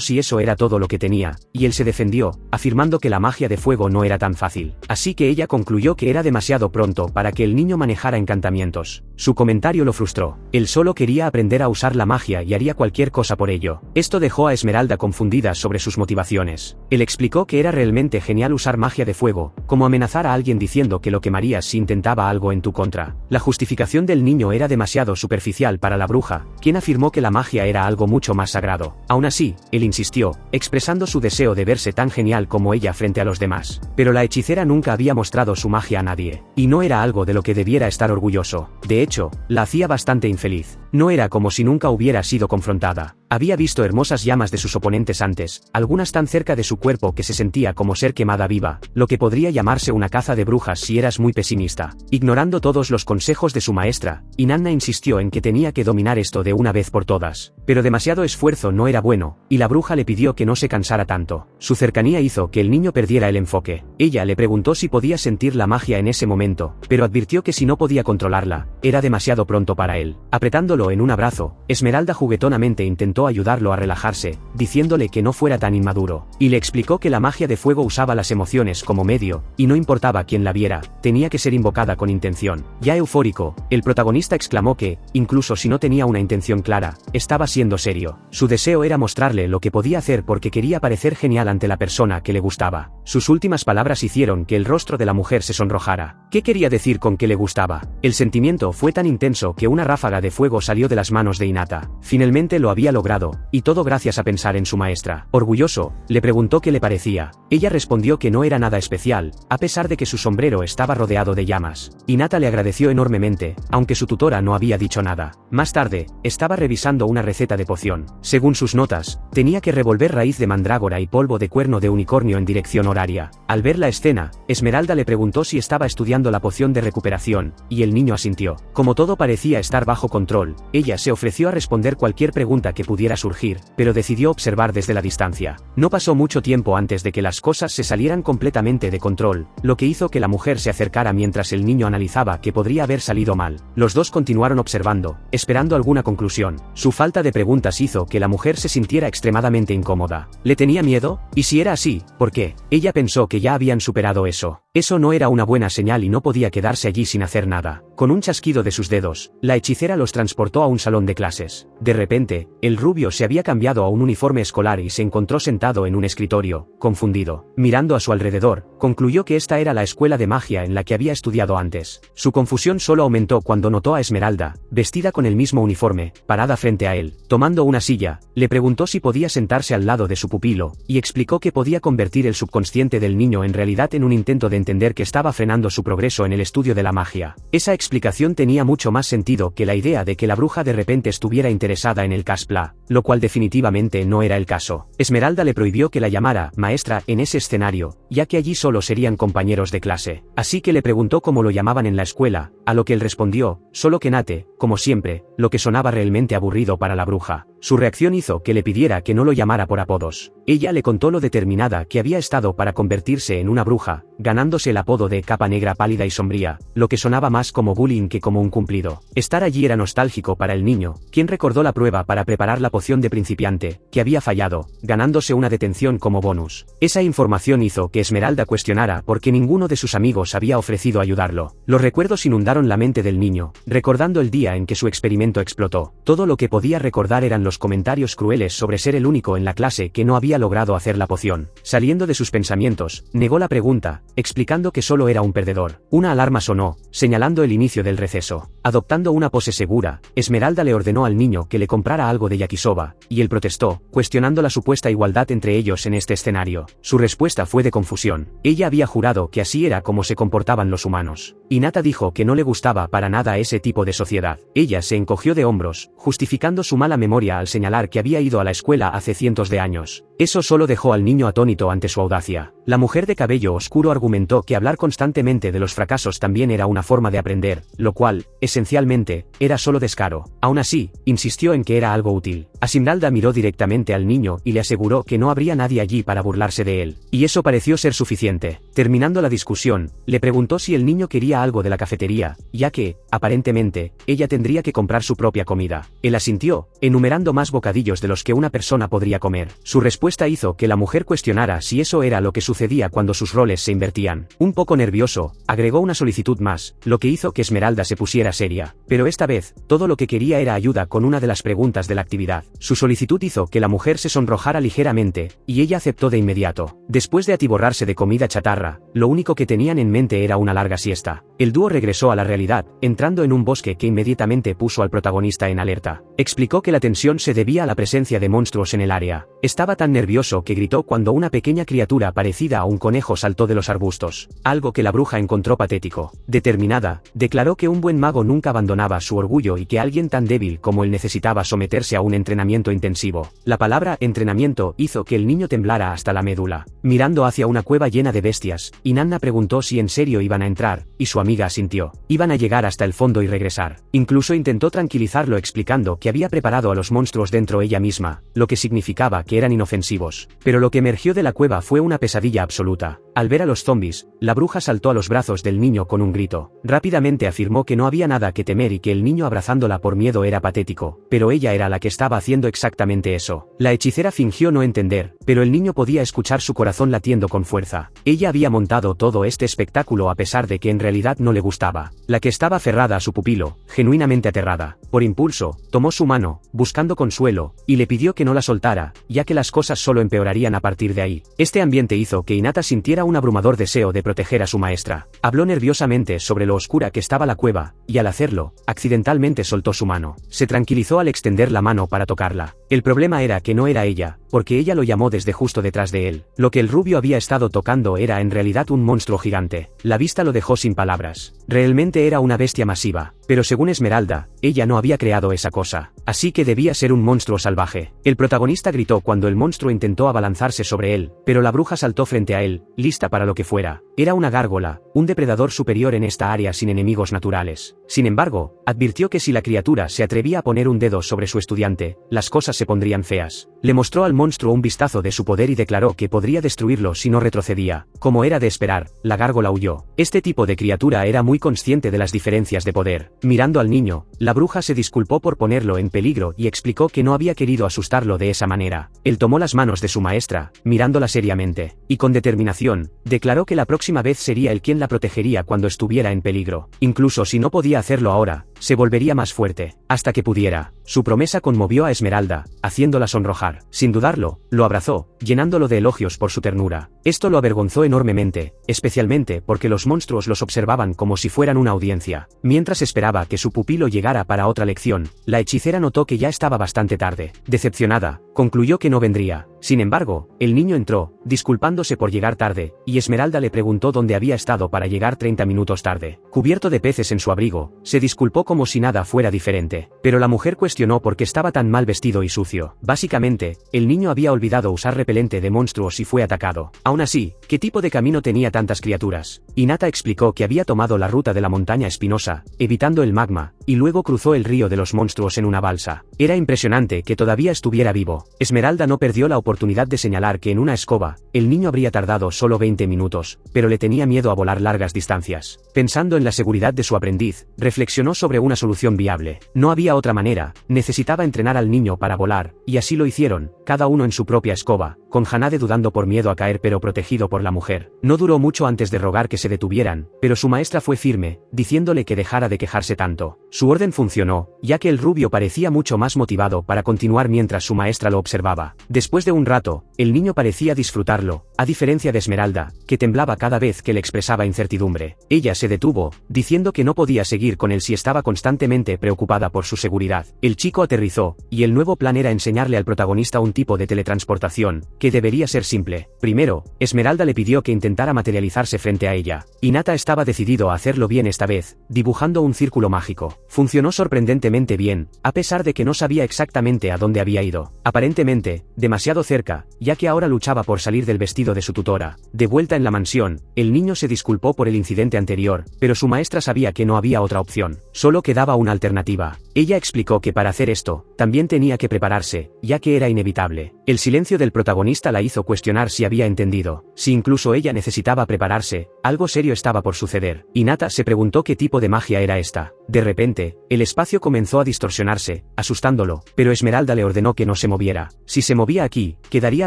si eso era todo lo que tenía, y él se defendió, afirmando que la magia de fuego no era tan fácil. Así que ella concluyó que era demasiado pronto para que el niño manejara encantamientos. Su comentario lo frustró. Él solo quería aprender a usar la magia y haría cualquier cosa por ello. Esto dejó a Esmeralda confundida sobre sus motivaciones. Él explicó que era realmente genial usar magia de fuego, como amenazar a alguien diciendo que lo quemarías si intentaba algo en tu contra. La justificación del niño era demasiado superficial para la bruja, quien afirmó que la magia era algo mucho más sagrado. Aún así, él insistió, expresando su deseo de verse tan genial como ella frente a los demás. Pero la hechicera nunca había mostrado su magia a nadie, y no era algo de lo que debiera estar orgulloso. De hecho, la hacía bastante infeliz. No era como si nunca hubiera sido confrontada. Había visto hermosas llamas de sus oponentes antes, algunas tan cerca de su cuerpo que se sentía como ser quemada viva, lo que podría llamarse una caza de brujas si eras muy pesimista. Ignorando todos los consejos de su maestra, Inanna insistió en que tenía que dominar esto de una vez por todas. Pero demasiado esfuerzo no era bueno, y la bruja le pidió que no se cansara tanto. Su cercanía hizo que el niño perdiera el enfoque. Ella le preguntó si podía sentir la magia en ese momento, pero advirtió que si no podía controlarla, era demasiado pronto para él. Apretándolo en un abrazo, Esmeralda juguetonamente intentó ayudarlo a relajarse, diciéndole que no fuera tan inmaduro, y le explicó que la magia de fuego usaba las emociones como medio, y no importaba quién la viera, tenía que ser invocada con intención. Ya eufórico, el protagonista exclamó que, incluso si no tenía una intención clara, estaba siendo serio. Su deseo era mostrarle lo que podía hacer porque quería parecer genial ante la persona que le gustaba. Sus últimas palabras hicieron que el rostro de la mujer se sonrojara. ¿Qué quería decir con que le gustaba? El sentimiento fue tan intenso que una ráfaga de fuego salió de las manos de Hinata. Finalmente lo había logrado, y todo gracias a pensar en su maestra. Orgulloso, le preguntó qué le parecía. Ella respondió que no era nada especial, a pesar de que su sombrero estaba rodeado de llamas. Hinata le agradeció enormemente, aunque su tutora no había dicho nada. Más tarde, estaba revisando una receta de poción. Según sus notas, tenía que revolver raíz de mandrágora y polvo de cuerno de unicornio en dirección horaria. Al ver la escena, Esmeralda le preguntó si estaba estudiando la poción de recuperación, y el niño asintió. Como todo parecía estar bajo control, ella se ofreció a responder cualquier pregunta que pudiera surgir, pero decidió observar desde la distancia. No pasó mucho tiempo antes de que las cosas se salieran completamente de control, lo que hizo que la mujer se acercara mientras el niño analizaba que podría haber salido mal. Los dos continuaron observando, esperando alguna conclusión. Su falta de preguntas hizo que la mujer se sintiera extremadamente incómoda. ¿Le tenía miedo? ¿Y si era así, por qué? Ella pensó que ya habían superado eso. Eso no era una buena señal y no podía quedarse allí sin hacer nada. Con un chasquido de sus dedos, la hechicera los transportó a un salón de clases. De repente, el rubio se había cambiado a un uniforme escolar y se encontró sentado en un escritorio, confundido. Mirando a su alrededor, concluyó que esta era la escuela de magia en la que había estudiado antes. Su confusión solo aumentó cuando notó a Esmeralda, vestida con el mismo uniforme, parada frente a él. Tomando una silla, le preguntó si podía sentarse al lado de su pupilo, y explicó que podía convertir el subconsciente del niño en realidad en un intento de entender que estaba frenando su progreso en el estudio de la magia. Esa explicación tenía mucho más sentido que la idea de que la bruja de repente estuviera interesada en el Caspla, lo cual definitivamente no era el caso. Esmeralda le prohibió que la llamara maestra en ese escenario, ya que allí solo serían compañeros de clase. Así que le preguntó cómo lo llamaban en la escuela, a lo que él respondió, solo que Nate, como siempre, lo que sonaba realmente aburrido para la bruja. Su reacción hizo que le pidiera que no lo llamara por apodos. Ella le contó lo determinada que había estado para convertirse en una bruja, ganándose el apodo de capa negra pálida y sombría, lo que sonaba más como bullying que como un cumplido. Estar allí era nostálgico para el niño, quien recordó la prueba para preparar la poción de principiante, que había fallado, ganándose una detención como bonus. Esa información hizo que Esmeralda cuestionara por qué ninguno de sus amigos había ofrecido ayudarlo. Los recuerdos inundaron la mente del niño, recordando el día en que su experimento explotó. Todo lo que podía recordar eran los comentarios crueles sobre ser el único en la clase que no había logrado hacer la poción. Saliendo de sus pensamientos, negó la pregunta, explicando que solo era un perdedor. Una alarma sonó, señalando el inicio del receso. Adoptando una pose segura, Esmeralda le ordenó al niño que le comprara algo de yakisoba, y él protestó, cuestionando la supuesta igualdad entre ellos en este escenario. Su respuesta fue de confusión. Ella había jurado que así era como se comportaban los humanos. Hinata dijo que no le gustaba para nada ese tipo de sociedad. Ella se encogió de hombros, justificando su mala memoria al señalar que había ido a la escuela hace cientos de años. Eso solo dejó al niño atónito ante su audacia. La mujer de cabello oscuro argumentó que hablar constantemente de los fracasos también era una forma de aprender, lo cual, esencialmente, era solo descaro. Aún así, insistió en que era algo útil. Esmeralda miró directamente al niño y le aseguró que no habría nadie allí para burlarse de él. Y eso pareció ser suficiente. Terminando la discusión, le preguntó si el niño quería algo de la cafetería, ya que, aparentemente, ella tendría que comprar su propia comida. Él asintió, enumerando más bocadillos de los que una persona podría comer. Su respuesta hizo que la mujer cuestionara si eso era lo que sucedía cuando sus roles se invertían. Un poco nervioso, agregó una solicitud más, lo que hizo que Esmeralda se pusiera seria. Pero esta vez, todo lo que quería era ayuda con una de las preguntas de la actividad. Su solicitud hizo que la mujer se sonrojara ligeramente, y ella aceptó de inmediato. Después de atiborrarse de comida chatarra, lo único que tenían en mente era una larga siesta. El dúo regresó a la realidad, entrando en un bosque que inmediatamente puso al protagonista en alerta. Explicó que la tensión se debía a la presencia de monstruos en el área. Estaba tan nervioso que gritó cuando una pequeña criatura parecida a un conejo saltó de los arbustos, algo que la bruja encontró patético. Determinada, declaró que un buen mago nunca abandonaba su orgullo y que alguien tan débil como él necesitaba someterse a un entrenamiento intensivo. La palabra entrenamiento hizo que el niño temblara hasta la médula. Mirando hacia una cueva llena de bestias, Inanna preguntó si en serio iban a entrar, y su amiga asintió. Iban a llegar hasta el fondo y regresar. Incluso intentó tranquilizarlo explicando que había preparado a los monstruos dentro ella misma, lo que significaba que eran inofensivos. Pero lo que emergió de la cueva fue una pesadilla absoluta. Al ver a los zombies, la bruja saltó a los brazos del niño con un grito. Rápidamente afirmó que no había nada que temer y que el niño abrazándola por miedo era patético, pero ella era la que estaba haciendo exactamente eso. La hechicera fingió no entender, pero el niño podía escuchar su corazón latiendo con fuerza. Ella había montado todo este espectáculo a pesar de que en realidad no le gustaba. La que estaba aferrada a su pupilo, genuinamente aterrada, por impulso, tomó su mano, buscando consuelo, y le pidió que no la soltara, ya que las cosas solo empeorarían a partir de ahí. Este ambiente hizo que Hinata sintiera un abrumador deseo de proteger a su maestra. Habló nerviosamente sobre lo oscura que estaba la cueva, y al hacerlo, accidentalmente soltó su mano. Se tranquilizó al extender la mano para tocarla. El problema era que no era ella, porque ella lo llamó desde justo detrás de él. Lo que el rubio había estado tocando era en realidad un monstruo gigante. La vista lo dejó sin palabras. Realmente era una bestia masiva, pero según Esmeralda, ella no había creado esa cosa. Así que debía ser un monstruo salvaje. El protagonista gritó cuando el monstruo intentó abalanzarse sobre él, pero la bruja saltó frente a él, lista para lo que fuera. Era una gárgola, un depredador superior en esta área sin enemigos naturales. Sin embargo, advirtió que si la criatura se atrevía a poner un dedo sobre su estudiante, las cosas se pondrían feas. Le mostró al monstruo un vistazo de su poder y declaró que podría destruirlo si no retrocedía. Como era de esperar, la gárgola huyó. Este tipo de criatura era muy consciente de las diferencias de poder. Mirando al niño, la bruja se disculpó por ponerlo en peligro y explicó que no había querido asustarlo de esa manera. Él tomó las manos de su maestra, mirándola seriamente, y con determinación, declaró que la próxima vez sería él quien la protegería cuando estuviera en peligro. Incluso si no podía hacerlo ahora, se volvería más fuerte, hasta que pudiera. Su promesa conmovió a Esmeralda, haciéndola sonrojar. Sin dudarlo, lo abrazó, llenándolo de elogios por su ternura. Esto lo avergonzó enormemente, especialmente porque los monstruos los observaban como si fueran una audiencia. Mientras esperaba que su pupilo llegara para otra lección, la hechicera notó que ya estaba bastante tarde. Decepcionada, concluyó que no vendría. Sin embargo, el niño entró, disculpándose por llegar tarde, y Esmeralda le preguntó dónde había estado para llegar 30 minutos tarde. Cubierto de peces en su abrigo, se disculpó como si nada fuera diferente. Pero la mujer cuestionó por qué estaba tan mal vestido y sucio. Básicamente, el niño había olvidado usar repelente de monstruos y fue atacado. Aún así, ¿qué tipo de camino tenía tantas criaturas? Hinata explicó que había tomado la ruta de la montaña espinosa, evitando el magma, y luego cruzó el río de los monstruos en una balsa. Era impresionante que todavía estuviera vivo. Esmeralda no perdió la oportunidad de señalar que en una escoba, el niño habría tardado solo 20 minutos, pero le tenía miedo a volar largas distancias. Pensando en la seguridad de su aprendiz, reflexionó sobre una solución viable. No había otra manera, necesitaba entrenar al niño para volar, y así lo hicieron, cada uno en su propia escoba, con Hanade dudando por miedo a caer pero protegido por la mujer. No duró mucho antes de rogar que se detuvieran, pero su maestra fue firme, diciéndole que dejara de quejarse tanto. Su orden funcionó, ya que el rubio parecía mucho más motivado para continuar mientras su maestra lo observaba. Después de un rato, el niño parecía disfrutarlo, a diferencia de Esmeralda, que temblaba cada vez que le expresaba incertidumbre. Ella se detuvo, diciendo que no podía seguir con él si estaba constantemente preocupada por su seguridad. El chico aterrizó, y el nuevo plan era enseñarle al protagonista un tipo de teletransportación, que debería ser simple. Primero, Esmeralda le pidió que intentara materializarse frente a ella. Hinata estaba decidido a hacerlo bien esta vez, dibujando un círculo mágico. Funcionó sorprendentemente bien, a pesar de que no sabía exactamente a dónde había ido. Aparentemente, demasiado cerca, ya que ahora luchaba por salir del vestido de su tutora. De vuelta en la mansión, el niño se disculpó por el incidente anterior, pero su maestra sabía que no había otra opción. Solo quedaba una alternativa. Ella explicó que para hacer esto, también tenía que prepararse, ya que era inevitable. El silencio del protagonista la hizo cuestionar si había entendido. Si incluso ella necesitaba prepararse, algo serio estaba por suceder. Hinata se preguntó qué tipo de magia era esta. De repente, el espacio comenzó a distorsionarse, asustándolo, pero Esmeralda le ordenó que no se moviera. Si se movía aquí, quedaría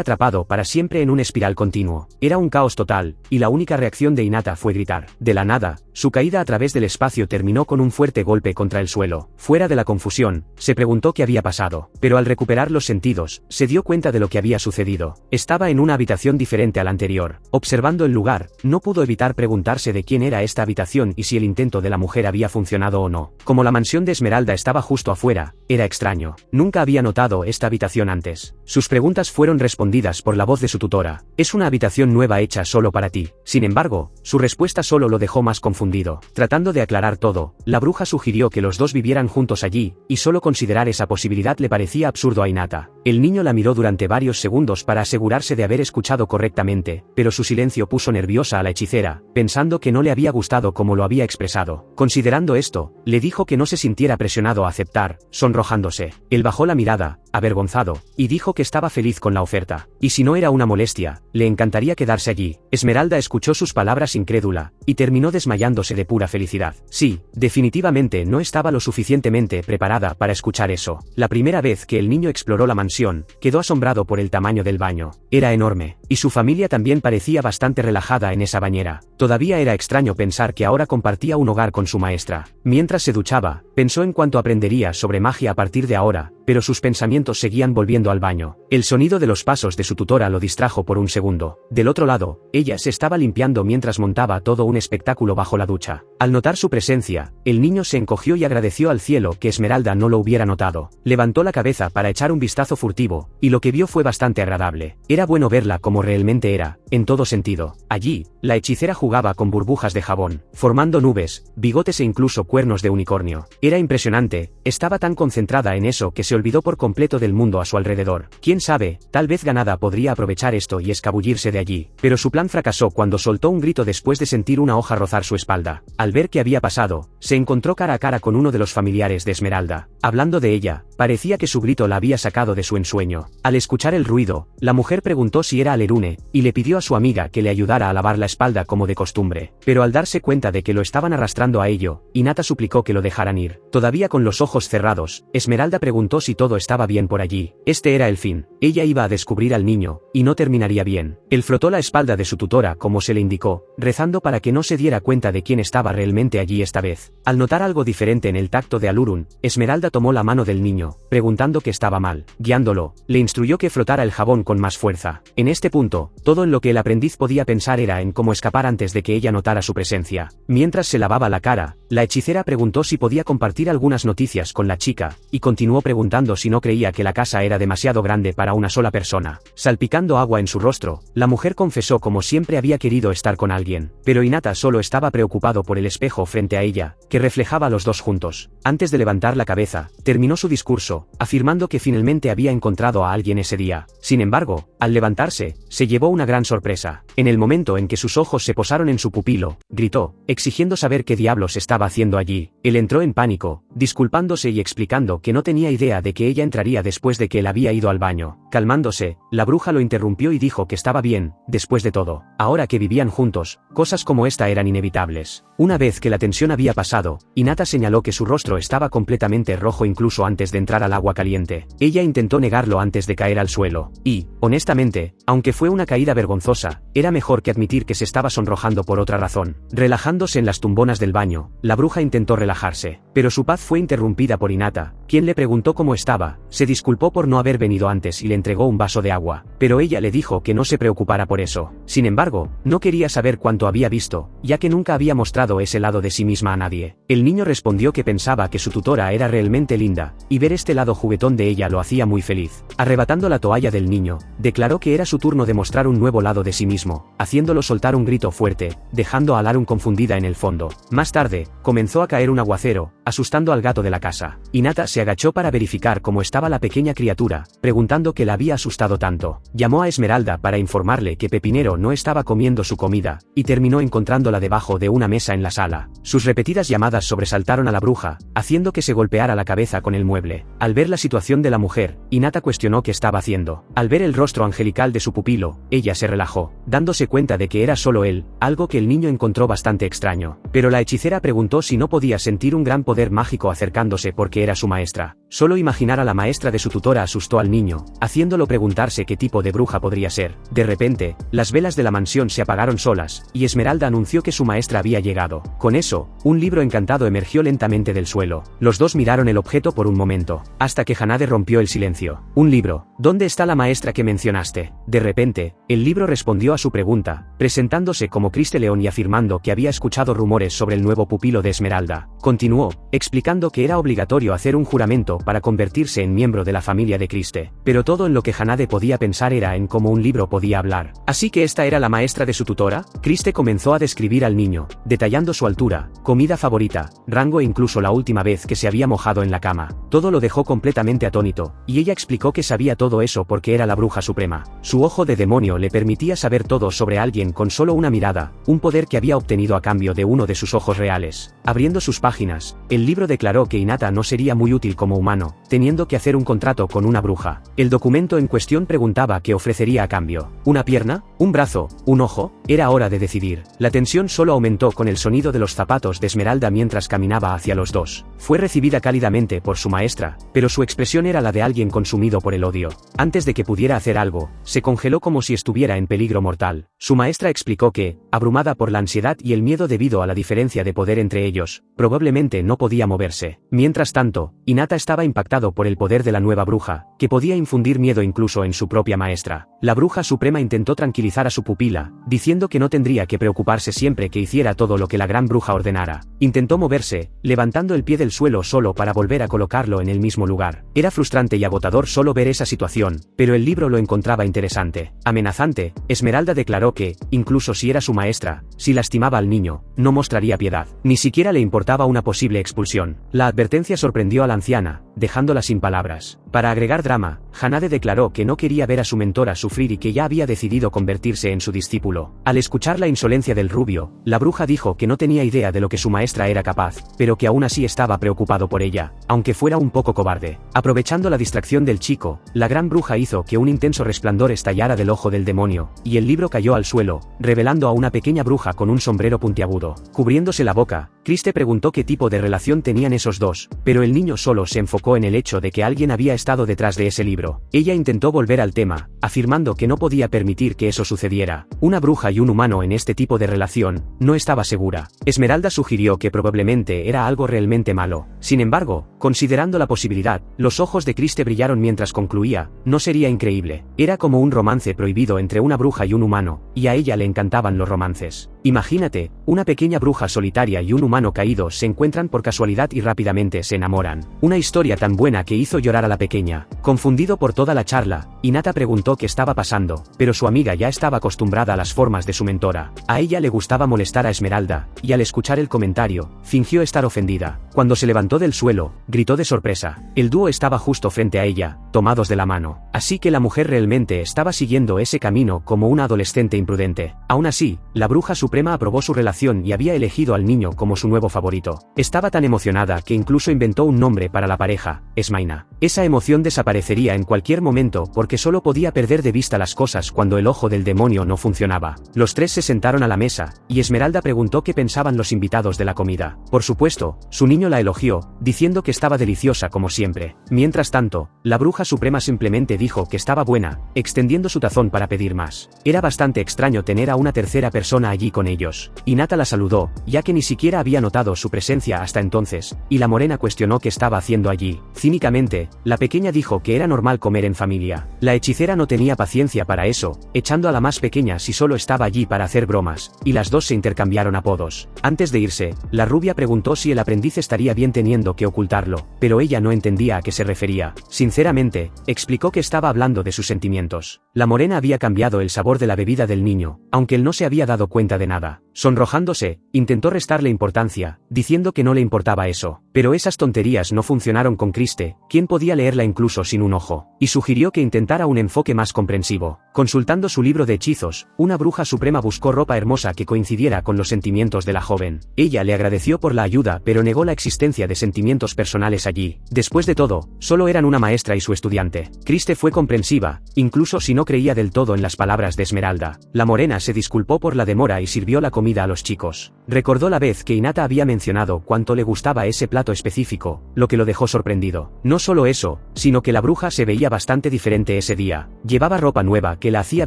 atrapado para siempre en un espiral continuo. Era un caos total, y la única reacción de Hinata fue gritar. De la nada, su caída a través del espacio terminó con un fuerte golpe contra el suelo. Fuera de la confusión, se preguntó qué había pasado, pero al recuperar los sentidos, se dio cuenta de lo que había sucedido. Estaba en una habitación diferente a la anterior. Observando el lugar, no pudo evitar preguntarse de quién era esta habitación y si el intento de la mujer había funcionado o no. Como la mansión de Esmeralda estaba justo afuera, era extraño. Nunca había notado esta habitación antes. Sus preguntas fueron respondidas por la voz de su tutora. Es una habitación nueva hecha solo para ti. Sin embargo, su respuesta solo lo dejó más confundido. Tratando de aclarar todo, la bruja sugirió que los dos vivieran juntos allí, y solo considerar esa posibilidad le parecía absurdo a Hinata. El niño la miró durante varios segundos para asegurarse de haber escuchado correctamente, pero su silencio puso nerviosa a la hechicera, pensando que no le había gustado como lo había expresado. Considerando esto, le dijo que no se sintiera presionado a aceptar, sonrojándose. Él bajó la mirada, avergonzado, y dijo que estaba feliz con la oferta. Y si no era una molestia, le encantaría quedarse allí. Esmeralda escuchó sus palabras incrédula, y terminó desmayándose de pura felicidad. Sí, definitivamente no estaba lo suficientemente preparada para escuchar eso. La primera vez que el niño exploró la mansión, quedó asombrado por el tamaño del baño. Era enorme, y su familia también parecía bastante relajada en esa bañera. Todavía era extraño pensar que ahora compartía un hogar con su maestra. Mientras se duchaba, pensó en cuánto aprendería sobre magia a partir de ahora, pero sus pensamientos seguían volviendo al baño. El sonido de los pasos de su tutora lo distrajo por un segundo. Del otro lado, ella se estaba limpiando mientras montaba todo un espectáculo bajo la ducha. Al notar su presencia, el niño se encogió y agradeció al cielo que Esmeralda no lo hubiera notado. Levantó la cabeza para echar un vistazo furtivo, y lo que vio fue bastante agradable. Era bueno verla como realmente era, en todo sentido. Allí, la hechicera jugaba con burbujas de jabón, formando nubes, bigotes e incluso cuernos de unicornio. Era impresionante, estaba tan concentrada en eso que se olvidó por completo del mundo a su alrededor. Quién sabe, tal vez Ganada podría aprovechar esto y escabullirse de allí. Pero su plan fracasó cuando soltó un grito después de sentir una hoja rozar su espalda. Al ver qué había pasado, se encontró cara a cara con uno de los familiares de Esmeralda. Hablando de ella, parecía que su grito la había sacado de su ensueño. Al escuchar el ruido, la mujer preguntó si era Alerune, y le pidió a su amiga que le ayudara a lavar la espalda como de costumbre. Pero al darse cuenta de que lo estaban arrastrando a ello, Hinata suplicó que lo dejaran ir. Todavía con los ojos cerrados, Esmeralda preguntó si todo estaba bien por allí. Este era el fin. Ella iba a descubrir al niño, y no terminaría bien. Él frotó la espalda de su tutora como se le indicó, rezando para que no se diera cuenta de quién estaba realmente allí esta vez. Al notar algo diferente en el tacto de Alurun, Esmeralda tomó la mano del niño, preguntando qué estaba mal. Guiándolo, le instruyó que frotara el jabón con más fuerza. En este punto, todo en lo que el aprendiz podía pensar era en cómo escapar antes de que ella notara su presencia. Mientras se lavaba la cara, la hechicera preguntó si podía compartir algunas noticias con la chica, y continuó preguntando si no creía que la casa era demasiado grande para una sola persona. Salpicando agua en su rostro, la mujer confesó como siempre había querido estar con alguien, pero Hinata solo estaba preocupado por el espejo frente a ella, que reflejaba a los dos juntos. Antes de levantar la cabeza, terminó su discurso, afirmando que finalmente había encontrado a alguien ese día. Sin embargo, al levantarse, se llevó una gran sorpresa. En el momento en que sus ojos se posaron en su pupilo, gritó, exigiendo saber qué diablos estaba haciendo allí. Él entró en pánico, disculpándose y explicando que no tenía idea de que ella entraría después de que él había ido al baño. Calmándose, la bruja lo interrumpió y dijo que estaba bien, después de todo. Ahora que vivían juntos, cosas como esta eran inevitables. Una vez que la tensión había pasado, Hinata señaló que su rostro estaba completamente rojo incluso antes de entrar al agua caliente. Ella intentó negarlo antes de caer al suelo, y, honestamente, aunque fue una caída vergonzosa, era mejor que admitir que se estaba sonrojando por otra razón. Relajándose en las tumbonas del baño, la bruja intentó relajarse, pero su paz fue interrumpida por Hinata, quien le preguntó cómo estaba, se disculpó por no haber venido antes y le entregó un vaso de agua, pero ella le dijo que no se preocupara por eso. Sin embargo, no quería saber cuánto había visto, ya que nunca había mostrado ese lado de sí misma a nadie. El niño respondió que pensaba que su tutora era realmente linda, y ver este lado juguetón de ella lo hacía muy feliz. Arrebatando la toalla del niño, declaró que era su turno de mostrar un nuevo lado de sí mismo, haciéndolo soltar un grito fuerte, dejando a Larum confundida en el fondo. Más tarde, comenzó a caer un aguacero, asustando al gato de la casa. Hinata se agachó para verificar cómo estaba la pequeña criatura, preguntando qué la había asustado tanto. Llamó a Esmeralda para informarle que Pepinero no estaba comiendo su comida, y terminó encontrándola debajo de una mesa en la sala. Sus repetidas llamadas sobresaltaron a la bruja, haciendo que se golpeara la cabeza con el mueble. Al ver la situación de la mujer, Hinata cuestionó qué estaba haciendo. Al ver el rostro angelical de su pupilo, ella se relajó, dándose cuenta de que era solo él, algo que el niño encontró bastante extraño. Pero la hechicera preguntó si no podía sentir un gran poder mágico acercándose porque era su maestra. Solo imaginar a la maestra de su tutora asustó al niño, haciéndolo preguntarse qué tipo de bruja podría ser. De repente, las velas de la mansión se apagaron solas, y Esmeralda anunció que su maestra había llegado. Con eso, un libro encantado emergió lentamente del suelo. Los dos miraron el objeto por un momento, hasta que Hanade rompió el silencio. Un libro. ¿Dónde está la maestra que mencionaste? De repente, el libro respondió a su pregunta, presentándose como Criste León y afirmando que había escuchado rumores sobre el nuevo pupilo de Esmeralda. Continuó, explicando que era obligatorio hacer un juramento para convertirse en miembro de la familia de Criste. Pero todo en lo que Hanade podía pensar era en cómo un libro podía hablar. ¿Así que esta era la maestra de su tutora? Criste comenzó a describir al niño, detallando su altura, comida favorita, rango e incluso la última vez que se había mojado en la cama. Todo lo dejó completamente atónito, y ella explicó que sabía todo eso porque era la bruja suprema. Su ojo de demonio le permitía saber todo sobre alguien con solo una mirada, un poder que había obtenido a cambio de uno de sus ojos reales. Abriendo sus páginas, el libro declaró que Hinata no sería muy útil como humano, teniendo que hacer un contrato con una bruja. El documento en cuestión preguntaba qué ofrecería a cambio. ¿Una pierna? ¿Un brazo? ¿Un ojo? Era hora de decidir. La tensión solo aumentó con el sonido de los zapatos de Esmeralda mientras caminaba hacia los dos. Fue recibida cálidamente por su maestra, pero su expresión era la de alguien consumido por el odio. Antes de que pudiera hacer algo, se congeló como si estuviera en peligro mortal. Su maestra explicó que, abrumada por la ansiedad y el miedo debido a la diferencia de poder entre ellos, probablemente no podía moverse. Mientras tanto, Hinata estaba impactado por el poder de la nueva bruja, que podía infundir miedo incluso en su propia maestra. La bruja suprema intentó tranquilizar a su pupila, diciendo que no tendría que preocuparse siempre que hiciera todo lo que la gran bruja ordenara. Intentó moverse, levantando el pie del suelo solo para volver a colocarlo en el mismo lugar. Era frustrante y agotador solo ver esa situación, pero el libro lo encontraba interesante. Amenazante, Esmeralda declaró que, incluso si era su maestra, si lastimaba al niño, no mostraría piedad. Ni siquiera le importaba una posible expulsión. La advertencia sorprendió a la anciana, dejándola sin palabras. Para agregar drama, Hanade declaró que no quería ver a su mentora sufrir y que ya había decidido convertirse en su discípulo. Al escuchar la insolencia del rubio, la bruja dijo que no tenía idea de lo que su maestra era capaz, pero que aún así estaba preocupado por ella, aunque fuera un poco cobarde. Aprovechando la distracción del chico, la gran bruja hizo que un intenso resplandor estallara del ojo del demonio, y el libro cayó al suelo, revelando a una pequeña bruja con un sombrero puntiagudo. Cubriéndose la boca, Criste preguntó qué tipo de relación tenían esos dos, pero el niño solo se enfocó en el hecho de que alguien había estado detrás de ese libro. Ella intentó volver al tema, afirmando que no podía permitir que eso sucediera. Una bruja y un humano en este tipo de relación, no estaba segura. Esmeralda sugirió que probablemente era algo realmente malo. Sin embargo, considerando la posibilidad, los ojos de Kriste brillaron mientras concluía: no sería increíble. Era como un romance prohibido entre una bruja y un humano, y a ella le encantaban los romances. Imagínate, una pequeña bruja solitaria y un humano caído se encuentran por casualidad y rápidamente se enamoran. Una historia tan buena que hizo llorar a la pequeña. Confundido por toda la charla, Hinata preguntó qué estaba pasando, pero su amiga ya estaba acostumbrada a las formas de su mentora. A ella le gustaba molestar a Esmeralda, y al escuchar el comentario, fingió estar ofendida. Cuando se levantó del suelo, gritó de sorpresa. El dúo estaba justo frente a ella, tomados de la mano. Así que la mujer realmente estaba siguiendo ese camino como una adolescente imprudente. Aún así, la bruja suprema aprobó su relación y había elegido al niño como su nuevo favorito. Estaba tan emocionada que incluso inventó un nombre para la pareja: Esmaina. Esa emoción desaparecería en cualquier momento porque solo podía perder de vista las cosas cuando el ojo del demonio no funcionaba. Los tres se sentaron a la mesa, y Esmeralda preguntó qué pensaban los invitados de la comida. Por supuesto, su niño la elogió, diciendo que estaba deliciosa como siempre. Mientras tanto, la bruja suprema simplemente dijo que estaba buena, extendiendo su tazón para pedir más. Era bastante extraño tener a una tercera persona allí con ellos. Hinata la saludó, ya que ni siquiera había notado su presencia hasta entonces, y la morena cuestionó qué estaba haciendo allí. Cínicamente, la pequeña dijo que era normal comer en familia. La hechicera no tenía paciencia para eso, echando a la más pequeña si solo estaba allí para hacer bromas, y las dos se intercambiaron apodos. Antes de irse, la rubia preguntó si el aprendiz estaría bien teniendo que ocultarlo, pero ella no entendía a qué se refería. Sinceramente, explicó que estaba hablando de sus sentimientos. La morena había cambiado el sabor de la bebida del niño, aunque él no se había dado cuenta de nada. Sonrojándose, intentó restarle importancia, diciendo que no le importaba eso. Pero esas tonterías no funcionaron con Kriste, quien podía leerla incluso sin un ojo, y sugirió que intentara un enfoque más comprensivo. Consultando su libro de hechizos, una bruja suprema buscó ropa hermosa que coincidiera con los sentimientos de la joven. Ella le agradeció por la ayuda pero negó la existencia de sentimientos personales allí. Después de todo, solo eran una maestra y su estudiante. Kriste fue comprensiva, incluso si no creía del todo en las palabras de Esmeralda. La morena se disculpó por la demora y sirvió la comida a los chicos. Recordó la vez que Hinata había mencionado cuánto le gustaba ese plato específico, lo que lo dejó sorprendido. No solo eso, sino que la bruja se veía bastante diferente ese día. Llevaba ropa nueva que la hacía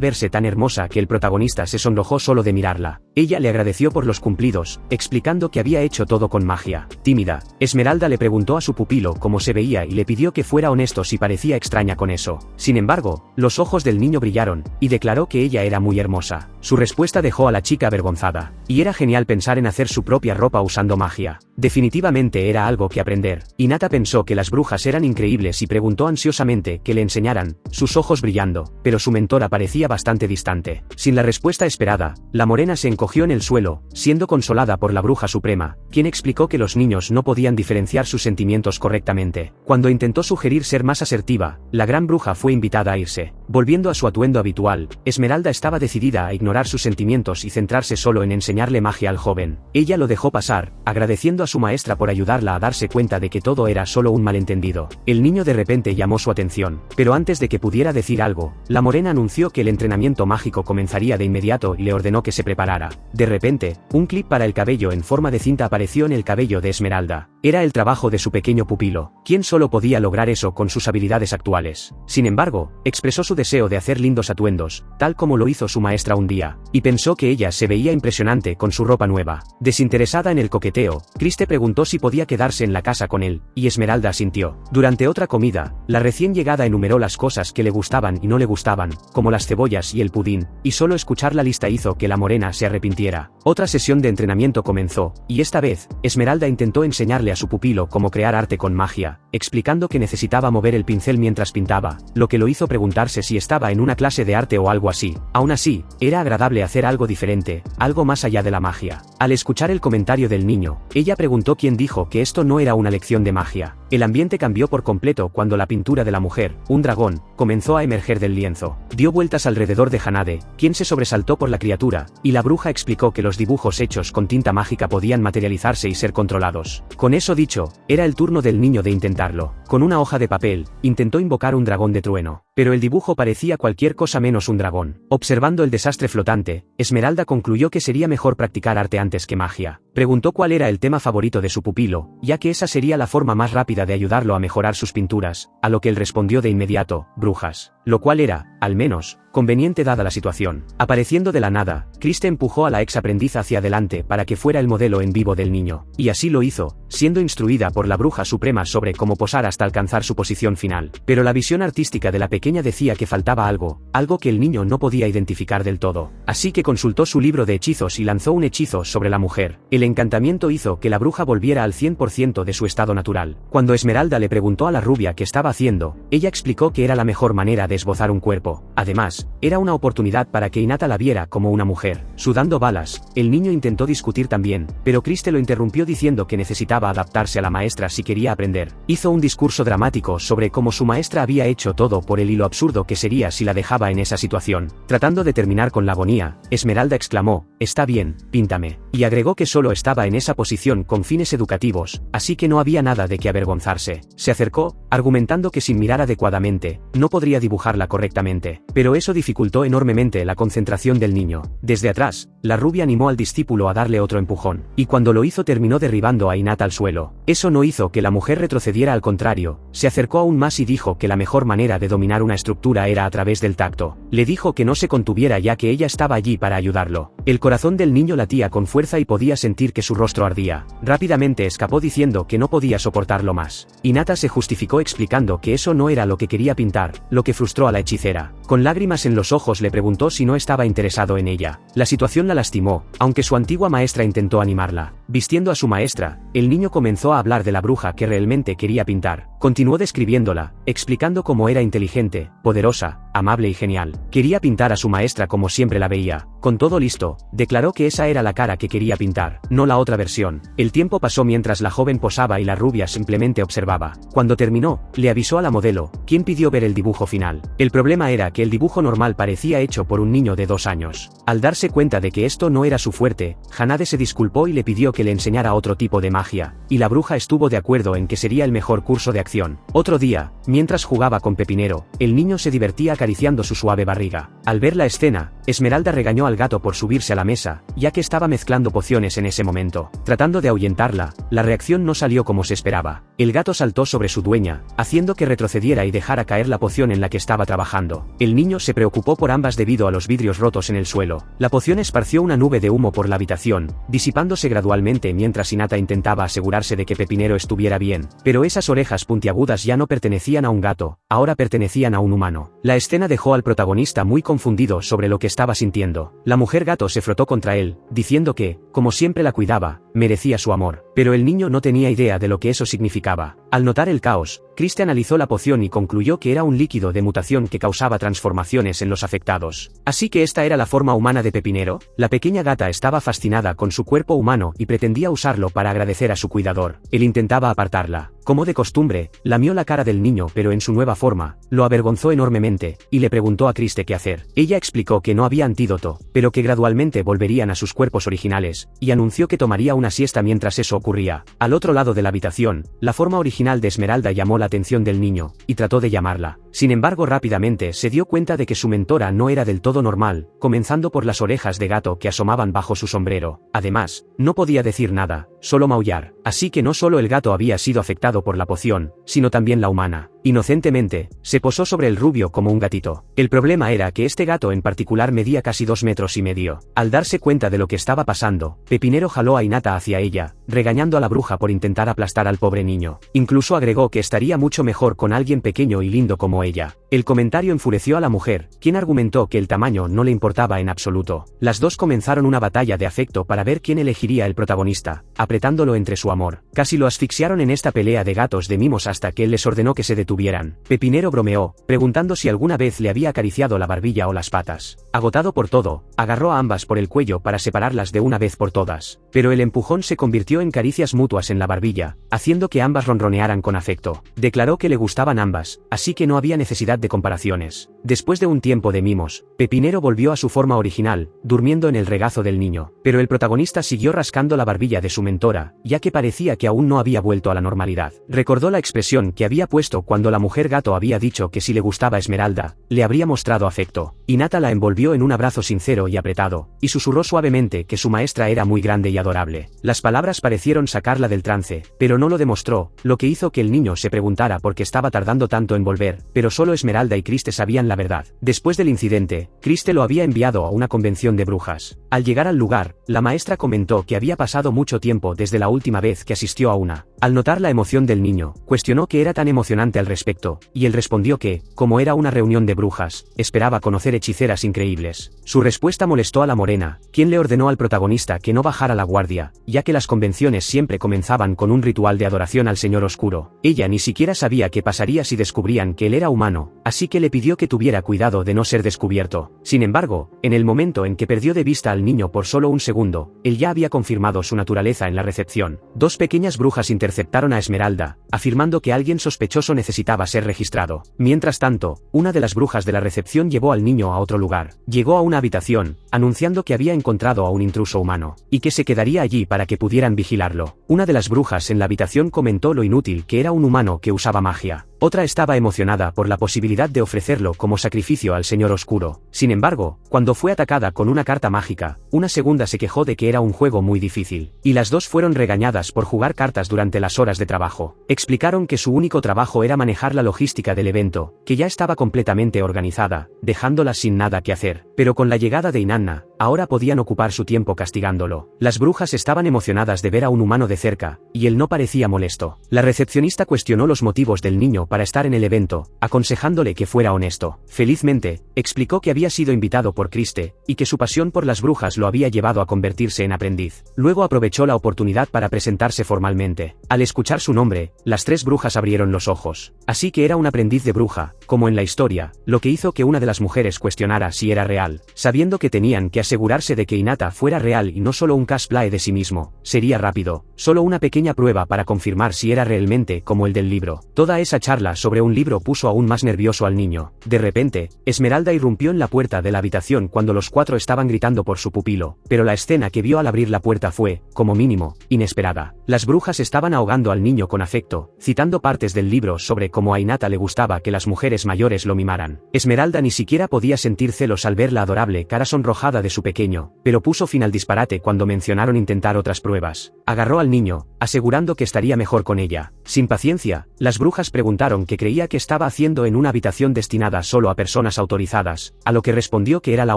verse tan hermosa que el protagonista se sonrojó solo de mirarla. Ella le agradeció por los cumplidos, explicando que había hecho todo con magia. Tímida, Esmeralda le preguntó a su pupilo cómo se veía y le pidió que fuera honesto si parecía extraña con eso. Sin embargo, los ojos del niño brillaron, y declaró que ella era muy hermosa. Su respuesta dejó a la chica avergonzada, y era genial pensar en hacer su propia ropa usando magia. Definitivamente era algo que aprender. Hinata pensó que las brujas eran increíbles y preguntó ansiosamente que le enseñaran, sus ojos brillando, pero su mentora parecía bastante distante. Sin la respuesta esperada, la morena se encogió en el suelo, siendo consolada por la bruja suprema, quien explicó que los niños no podían diferenciar sus sentimientos correctamente. Cuando intentó sugerir ser más asertiva, la gran bruja fue invitada a irse. Volviendo a su atuendo habitual, Esmeralda estaba decidida a ignorar sus sentimientos y centrarse solo en enseñarle magia al joven. Ella lo dejó pasar, agradeciendo a su maestra por ayudarla a darse cuenta de que todo era solo un malentendido. El niño de repente llamó su atención, pero antes de que pudiera decir algo, la morena anunció que el entrenamiento mágico comenzaría de inmediato y le ordenó que se preparara. De repente, un clip para el cabello en forma de cinta apareció en el cabello de Esmeralda. Era el trabajo de su pequeño pupilo, quien solo podía lograr eso con sus habilidades actuales. Sin embargo, expresó su deseo de hacer lindos atuendos, tal como lo hizo su maestra un día, y pensó que ella se veía impresionante con su ropa nueva. Desinteresada en el coqueteo, Kriste preguntó si podía quedarse en la casa con él, y Esmeralda asintió. Durante otra comida, la recién llegada enumeró las cosas que le gustaban y no le gustaban, como las cebollas y el pudín, y solo escuchar la lista hizo que la morena se arrepintiera. Otra sesión de entrenamiento comenzó, y esta vez, Esmeralda intentó enseñarle a su pupilo cómo crear arte con magia, explicando que necesitaba mover el pincel mientras pintaba, lo que lo hizo preguntarse si estaba en una clase de arte o algo así. Aún así, era agradable hacer algo diferente, algo más allá de la magia. Al escuchar el comentario del niño, ella preguntó quién dijo que esto no era una lección de magia. El ambiente cambió por completo cuando la pintura de la mujer, un dragón, comenzó a emerger del lienzo. Dio vueltas alrededor de Hanade, quien se sobresaltó por la criatura, y la bruja explicó que los dibujos hechos con tinta mágica podían materializarse y ser controlados. Con eso dicho, era el turno del niño de intentarlo. Con una hoja de papel, intentó invocar un dragón de trueno, pero el dibujo parecía cualquier cosa menos un dragón. Observando el desastre flotante, Esmeralda concluyó que sería mejor practicar arte antes que magia. Preguntó cuál era el tema favorito de su pupilo, ya que esa sería la forma más rápida de ayudarlo a mejorar sus pinturas, a lo que él respondió de inmediato: brujas. lo cual era, al menos, conveniente dada la situación. Apareciendo de la nada, Kriste empujó a la ex aprendiz hacia adelante para que fuera el modelo en vivo del niño, y así lo hizo, siendo instruida por la bruja suprema sobre cómo posar hasta alcanzar su posición final. Pero la visión artística de la pequeña decía que faltaba algo que el niño no podía identificar del todo. Así que consultó su libro de hechizos y lanzó un hechizo sobre la mujer. El encantamiento hizo que la bruja volviera al 100% de su estado natural. Cuando Esmeralda le preguntó a la rubia qué estaba haciendo, ella explicó que era la mejor manera de esbozar un cuerpo. Además, era una oportunidad para que Hinata la viera como una mujer. Sudando balas, el niño intentó discutir también, pero Kriste lo interrumpió diciendo que necesitaba adaptarse a la maestra si quería aprender. Hizo un discurso dramático sobre cómo su maestra había hecho todo por él y lo absurdo que sería si la dejaba en esa situación. Tratando de terminar con la agonía, Esmeralda exclamó: «Está bien, píntame», y agregó que solo estaba en esa posición con fines educativos, así que no había nada de qué avergonzarse. Se acercó, argumentando que sin mirar adecuadamente, no podría dibujarla correctamente, pero eso dificultó enormemente la concentración del niño. Desde atrás, la rubia animó al discípulo a darle otro empujón, y cuando lo hizo terminó derribando a Hinata al suelo. Eso no hizo que la mujer retrocediera, al contrario, se acercó aún más y dijo que la mejor manera de dominar una estructura era a través del tacto. Le dijo que no se contuviera ya que ella estaba allí para ayudarlo. El corazón del niño latía con fuerza y podía sentir que su rostro ardía. Rápidamente escapó diciendo que no podía soportarlo más. Hinata se justificó explicando que eso no era lo que quería pintar, lo que frustró a la hechicera. Con lágrimas en los ojos le preguntó si no estaba interesado en ella. La situación la lastimó, aunque su antigua maestra intentó animarla. Vistiendo a su maestra, el niño comenzó a hablar de la bruja que realmente quería pintar. Continuó describiéndola, explicando cómo era inteligente, poderosa, amable y genial. Quería pintar a su maestra como siempre la veía. Con todo listo, declaró que esa era la cara que quería pintar, no la otra versión. El tiempo pasó mientras la joven posaba y la rubia simplemente observaba. Cuando terminó, le avisó a la modelo, quien pidió ver el dibujo final. El problema era que el dibujo normal parecía hecho por un niño de 2 años. Al darse cuenta de que esto no era su fuerte, Hanade se disculpó y le pidió que le enseñara otro tipo de magia, y la bruja estuvo de acuerdo en que sería el mejor curso de acción. Otro día, mientras jugaba con Pepinero, el niño se divertía acariciando su suave barriga. Al ver la escena, Esmeralda regañó al gato por subirse a la mesa, ya que estaba mezclando pociones en ese momento. Tratando de ahuyentarla, la reacción no salió como se esperaba. El gato saltó sobre su dueña, haciendo que retrocediera y dejara caer la poción en la que estaba trabajando. El niño se preocupó por ambas debido a los vidrios rotos en el suelo. La poción esparció una nube de humo por la habitación, disipándose gradualmente mientras Hinata intentaba asegurarse de que Pepinero estuviera bien. Pero esas orejas puntiagudas ya no pertenecían a un gato, ahora pertenecían a un humano. La escena dejó al protagonista muy confundido sobre lo que estaba sintiendo. La mujer gato se frotó contra él, diciendo que, como siempre la cuidaba, merecía su amor. Pero el niño no tenía idea de lo que eso significaba. Al notar el caos, Kriste analizó la poción y concluyó que era un líquido de mutación que causaba transformaciones en los afectados. Así que esta era la forma humana de Pepinero. La pequeña gata estaba fascinada con su cuerpo humano y pretendía usarlo para agradecer a su cuidador. Él intentaba apartarla. Como de costumbre, lamió la cara del niño pero en su nueva forma, lo avergonzó enormemente, y le preguntó a Kriste qué hacer. Ella explicó que no había antídoto, pero que gradualmente volverían a sus cuerpos originales, y anunció que tomaría una siesta mientras eso ocurría. Al otro lado de la habitación, la forma original de Esmeralda llamó la atención del niño, y trató de llamarla. Sin embargo, rápidamente se dio cuenta de que su mentora no era del todo normal, comenzando por las orejas de gato que asomaban bajo su sombrero. Además, no podía decir nada, solo maullar. Así que no solo el gato había sido afectado por la poción, sino también la humana. Inocentemente, se posó sobre el rubio como un gatito. El problema era que este gato en particular medía casi 2,5 metros. Al darse cuenta de lo que estaba pasando, Pepinero jaló a Hinata hacia ella, regañando a la bruja por intentar aplastar al pobre niño. Incluso agregó que estaría mucho mejor con alguien pequeño y lindo como ella. El comentario enfureció a la mujer, quien argumentó que el tamaño no le importaba en absoluto. Las dos comenzaron una batalla de afecto para ver quién elegiría el protagonista, apretándolo entre su amor. Casi lo asfixiaron en esta pelea de gatos de mimos hasta que él les ordenó que se detuvieran. Pepinero bromeó, preguntando si alguna vez le había acariciado la barbilla o las patas. Agotado por todo, agarró a ambas por el cuello para separarlas de una vez por todas. Pero el empujón se convirtió en caricias mutuas en la barbilla, haciendo que ambas ronronearan con afecto. Declaró que le gustaban ambas, así que no había necesidad de comparaciones. Después de un tiempo de mimos, Pepinero volvió a su forma original, durmiendo en el regazo del niño. Pero el protagonista siguió rascando la barbilla de su mentora, ya que parecía que aún no había vuelto a la normalidad. Recordó la expresión que había puesto cuando cuando la mujer gato había dicho que si le gustaba Esmeralda, le habría mostrado afecto. Hinata la envolvió en un abrazo sincero y apretado, y susurró suavemente que su maestra era muy grande y adorable. Las palabras parecieron sacarla del trance, pero no lo demostró, lo que hizo que el niño se preguntara por qué estaba tardando tanto en volver, pero solo Esmeralda y Kriste sabían la verdad. Después del incidente, Kriste lo había enviado a una convención de brujas. Al llegar al lugar, la maestra comentó que había pasado mucho tiempo desde la última vez que asistió a una. Al notar la emoción del niño, cuestionó qué era tan emocionante al respecto, y él respondió que, como era una reunión de brujas, esperaba conocer hechiceras increíbles. Su respuesta molestó a la morena, quien le ordenó al protagonista que no bajara la guardia, ya que las convenciones siempre comenzaban con un ritual de adoración al Señor Oscuro. Ella ni siquiera sabía qué pasaría si descubrían que él era humano, así que le pidió que tuviera cuidado de no ser descubierto. Sin embargo, en el momento en que perdió de vista al niño por solo un segundo, él ya había confirmado su naturaleza en la recepción. Dos pequeñas brujas interceptaron a Esmeralda, afirmando que alguien sospechoso necesitaba ser registrado. Mientras tanto, una de las brujas de la recepción llevó al niño a otro lugar. Llegó a una habitación, anunciando que había encontrado a un intruso humano, y que se quedaría allí para que pudieran vigilarlo. Una de las brujas en la habitación comentó lo inútil que era un humano que usaba magia. Otra estaba emocionada por la posibilidad de ofrecerlo como sacrificio al Señor Oscuro. Sin embargo, cuando fue atacada con una carta mágica, una segunda se quejó de que era un juego muy difícil, y las dos fueron regañadas por jugar cartas durante las horas de trabajo. Explicaron que su único trabajo era manejar la logística del evento, que ya estaba completamente organizada, dejándolas sin nada que hacer. Pero con la llegada de Inanna, ahora podían ocupar su tiempo castigándolo. Las brujas estaban emocionadas de ver a un humano de cerca, y él no parecía molesto. La recepcionista cuestionó los motivos del niño para estar en el evento, aconsejándole que fuera honesto. Felizmente, explicó que había sido invitado por Kriste, y que su pasión por las brujas lo había llevado a convertirse en aprendiz. Luego aprovechó la oportunidad para presentarse formalmente. Al escuchar su nombre, las tres brujas abrieron los ojos. Así que era un aprendiz de bruja, como en la historia, lo que hizo que una de las mujeres cuestionara si era real, sabiendo que tenían que asegurarse de que Hinata fuera real y no solo un cosplay de sí mismo. Sería rápido, solo una pequeña prueba para confirmar si era realmente como el del libro. Toda esa charla sobre un libro puso aún más nervioso al niño. De repente, Esmeralda irrumpió en la puerta de la habitación cuando los cuatro estaban gritando por su pupilo, pero la escena que vio al abrir la puerta fue, como mínimo, inesperada. Las brujas estaban ahogando al niño con afecto, citando partes del libro sobre cómo a Hinata le gustaba que las mujeres mayores lo mimaran. Esmeralda ni siquiera podía sentir celos al ver la adorable cara sonrojada de su pequeño, pero puso fin al disparate cuando mencionaron intentar otras pruebas. Agarró al niño, asegurando que estaría mejor con ella. Sin paciencia, las brujas preguntaron qué creía que estaba haciendo en una habitación destinada solo a personas autorizadas, a lo que respondió que era la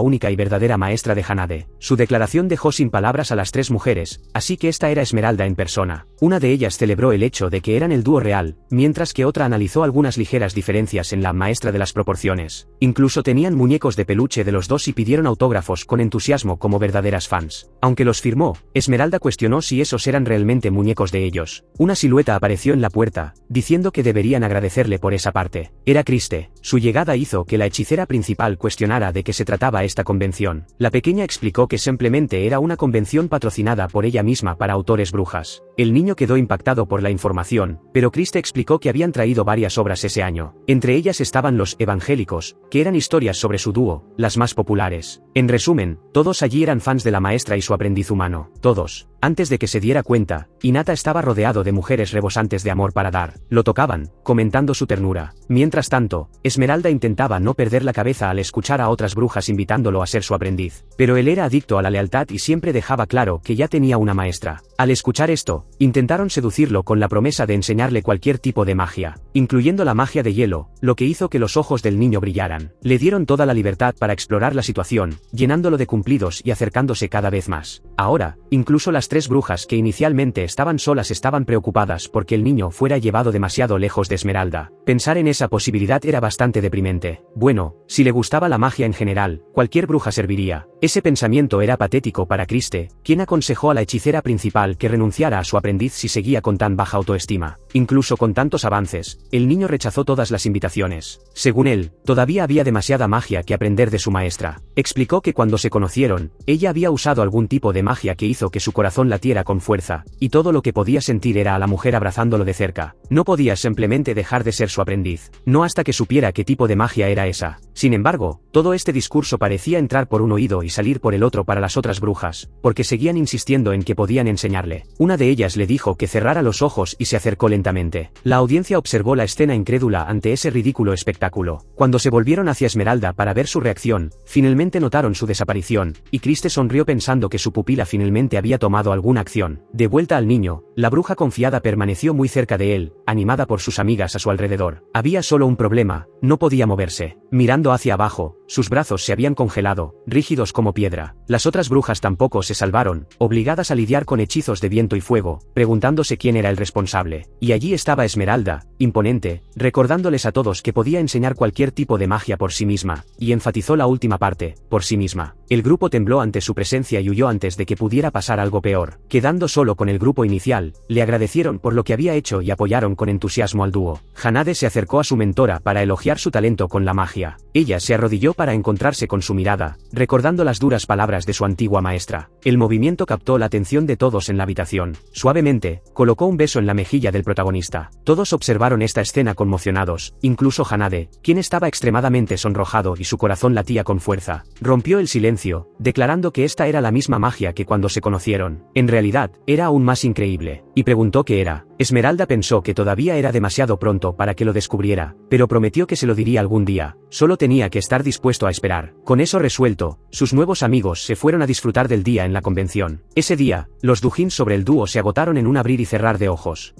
única y verdadera maestra de Hanade. Su declaración dejó sin palabras a las tres mujeres, así que esta era Esmeralda en persona. Una de ellas celebró el hecho de que eran el dúo real, mientras que otra analizó algunas ligeras diferencias en la maestra de las proporciones. Incluso tenían muñecos de peluche de los dos y pidieron autógrafos con entusiasmo como verdaderas fans. Aunque los firmó, Esmeralda cuestionó si esos eran realmente muñecos de ellos. Una silueta apareció en la puerta, diciendo que deberían agradecerle por esa parte. Era Kriste. Su llegada hizo que la hechicera principal cuestionara de qué se trataba esta convención. La pequeña explicó que simplemente era una convención patrocinada por ella misma para autores brujas. El niño quedó impactado por la información, pero Kriste explicó que habían traído varias obras ese año. Entre ellas estaban Los Evangélicos, que eran historias sobre su dúo, las más populares. En resumen, todos allí eran fans de la maestra y su aprendiz humano. Todos. Antes de que se diera cuenta, Hinata estaba rodeado de mujeres rebosantes de amor para dar. Lo tocaban, comentando su ternura. Mientras tanto, Esmeralda intentaba no perder la cabeza al escuchar a otras brujas invitándolo a ser su aprendiz. Pero él era adicto a la lealtad y siempre dejaba claro que ya tenía una maestra. Al escuchar esto, intentaron seducirlo con la promesa de enseñarle cualquier tipo de magia, incluyendo la magia de hielo, lo que hizo que los ojos del niño brillaran. Le dieron toda la libertad para explorar la situación, llenándolo de cumplidos y acercándose cada vez más. Ahora, incluso las tres brujas que inicialmente estaban solas estaban preocupadas porque el niño fuera llevado demasiado lejos de Esmeralda. Pensar en esa posibilidad era bastante deprimente. Bueno, si le gustaba la magia en general, cualquier bruja serviría. Ese pensamiento era patético para Kriste, quien aconsejó a la hechicera principal que renunciara a su aprendiz si seguía con tan baja autoestima. Incluso con tantos avances, el niño rechazó todas las invitaciones. Según él, todavía había demasiada magia que aprender de su maestra. Explicó que cuando se conocieron, ella había usado algún tipo de magia que hizo que su corazón latiera con fuerza, y todo lo que podía sentir era a la mujer abrazándolo de cerca. No podía simplemente dejar de ser su aprendiz, no hasta que supiera qué tipo de magia era esa. Sin embargo, todo este discurso parecía entrar por un oído y salir por el otro para las otras brujas, porque seguían insistiendo en que podían enseñarle. Una de ellas le dijo que cerrara los ojos y se acercó lentamente. La audiencia observó la escena incrédula ante ese ridículo espectáculo. Cuando se volvieron hacia Esmeralda para ver su reacción, finalmente notaron su desaparición, y Criste sonrió pensando que su pupila finalmente había tomado alguna acción. De vuelta al niño, la bruja confiada permaneció muy cerca de él, animada por sus amigas a su alrededor. Había solo un problema, no podía moverse. Mirando hacia abajo, sus brazos se habían congelado, rígidos como piedra. Las otras brujas tampoco se salvaron, obligadas a lidiar con hechizos de viento y fuego, preguntándose quién era el responsable. Y allí estaba Esmeralda, imponente, recordándoles a todos que podía enseñar cualquier tipo de magia por sí misma, y enfatizó la última parte, por sí misma. El grupo tembló ante su presencia y huyó antes de que pudiera pasar algo peor. Quedando solo con el grupo inicial, le agradecieron por lo que había hecho y apoyaron con entusiasmo al dúo. Hanade se acercó a su mentora para elogiar su talento con la magia. Ella se arrodilló para encontrarse con su mirada, recordando las duras palabras de su antigua maestra. El movimiento captó la atención de todos en la habitación. Suavemente, colocó un beso en la mejilla del protagonista. Todos observaron esta escena conmocionados, incluso Hanade, quien estaba extremadamente sonrojado y su corazón latía con fuerza. Rompió el silencio, declarando que esta era la misma magia que cuando se conocieron. En realidad, era aún más increíble, y preguntó qué era. Esmeralda pensó que todavía era demasiado pronto para que lo descubriera, pero prometió que se lo diría algún día, solo tenía que estar dispuesto a esperar. Con eso resuelto, sus nuevos amigos se fueron a disfrutar del día en la convención. Ese día, los doujins sobre el dúo se agotaron en un abrir y cerrar de ojos.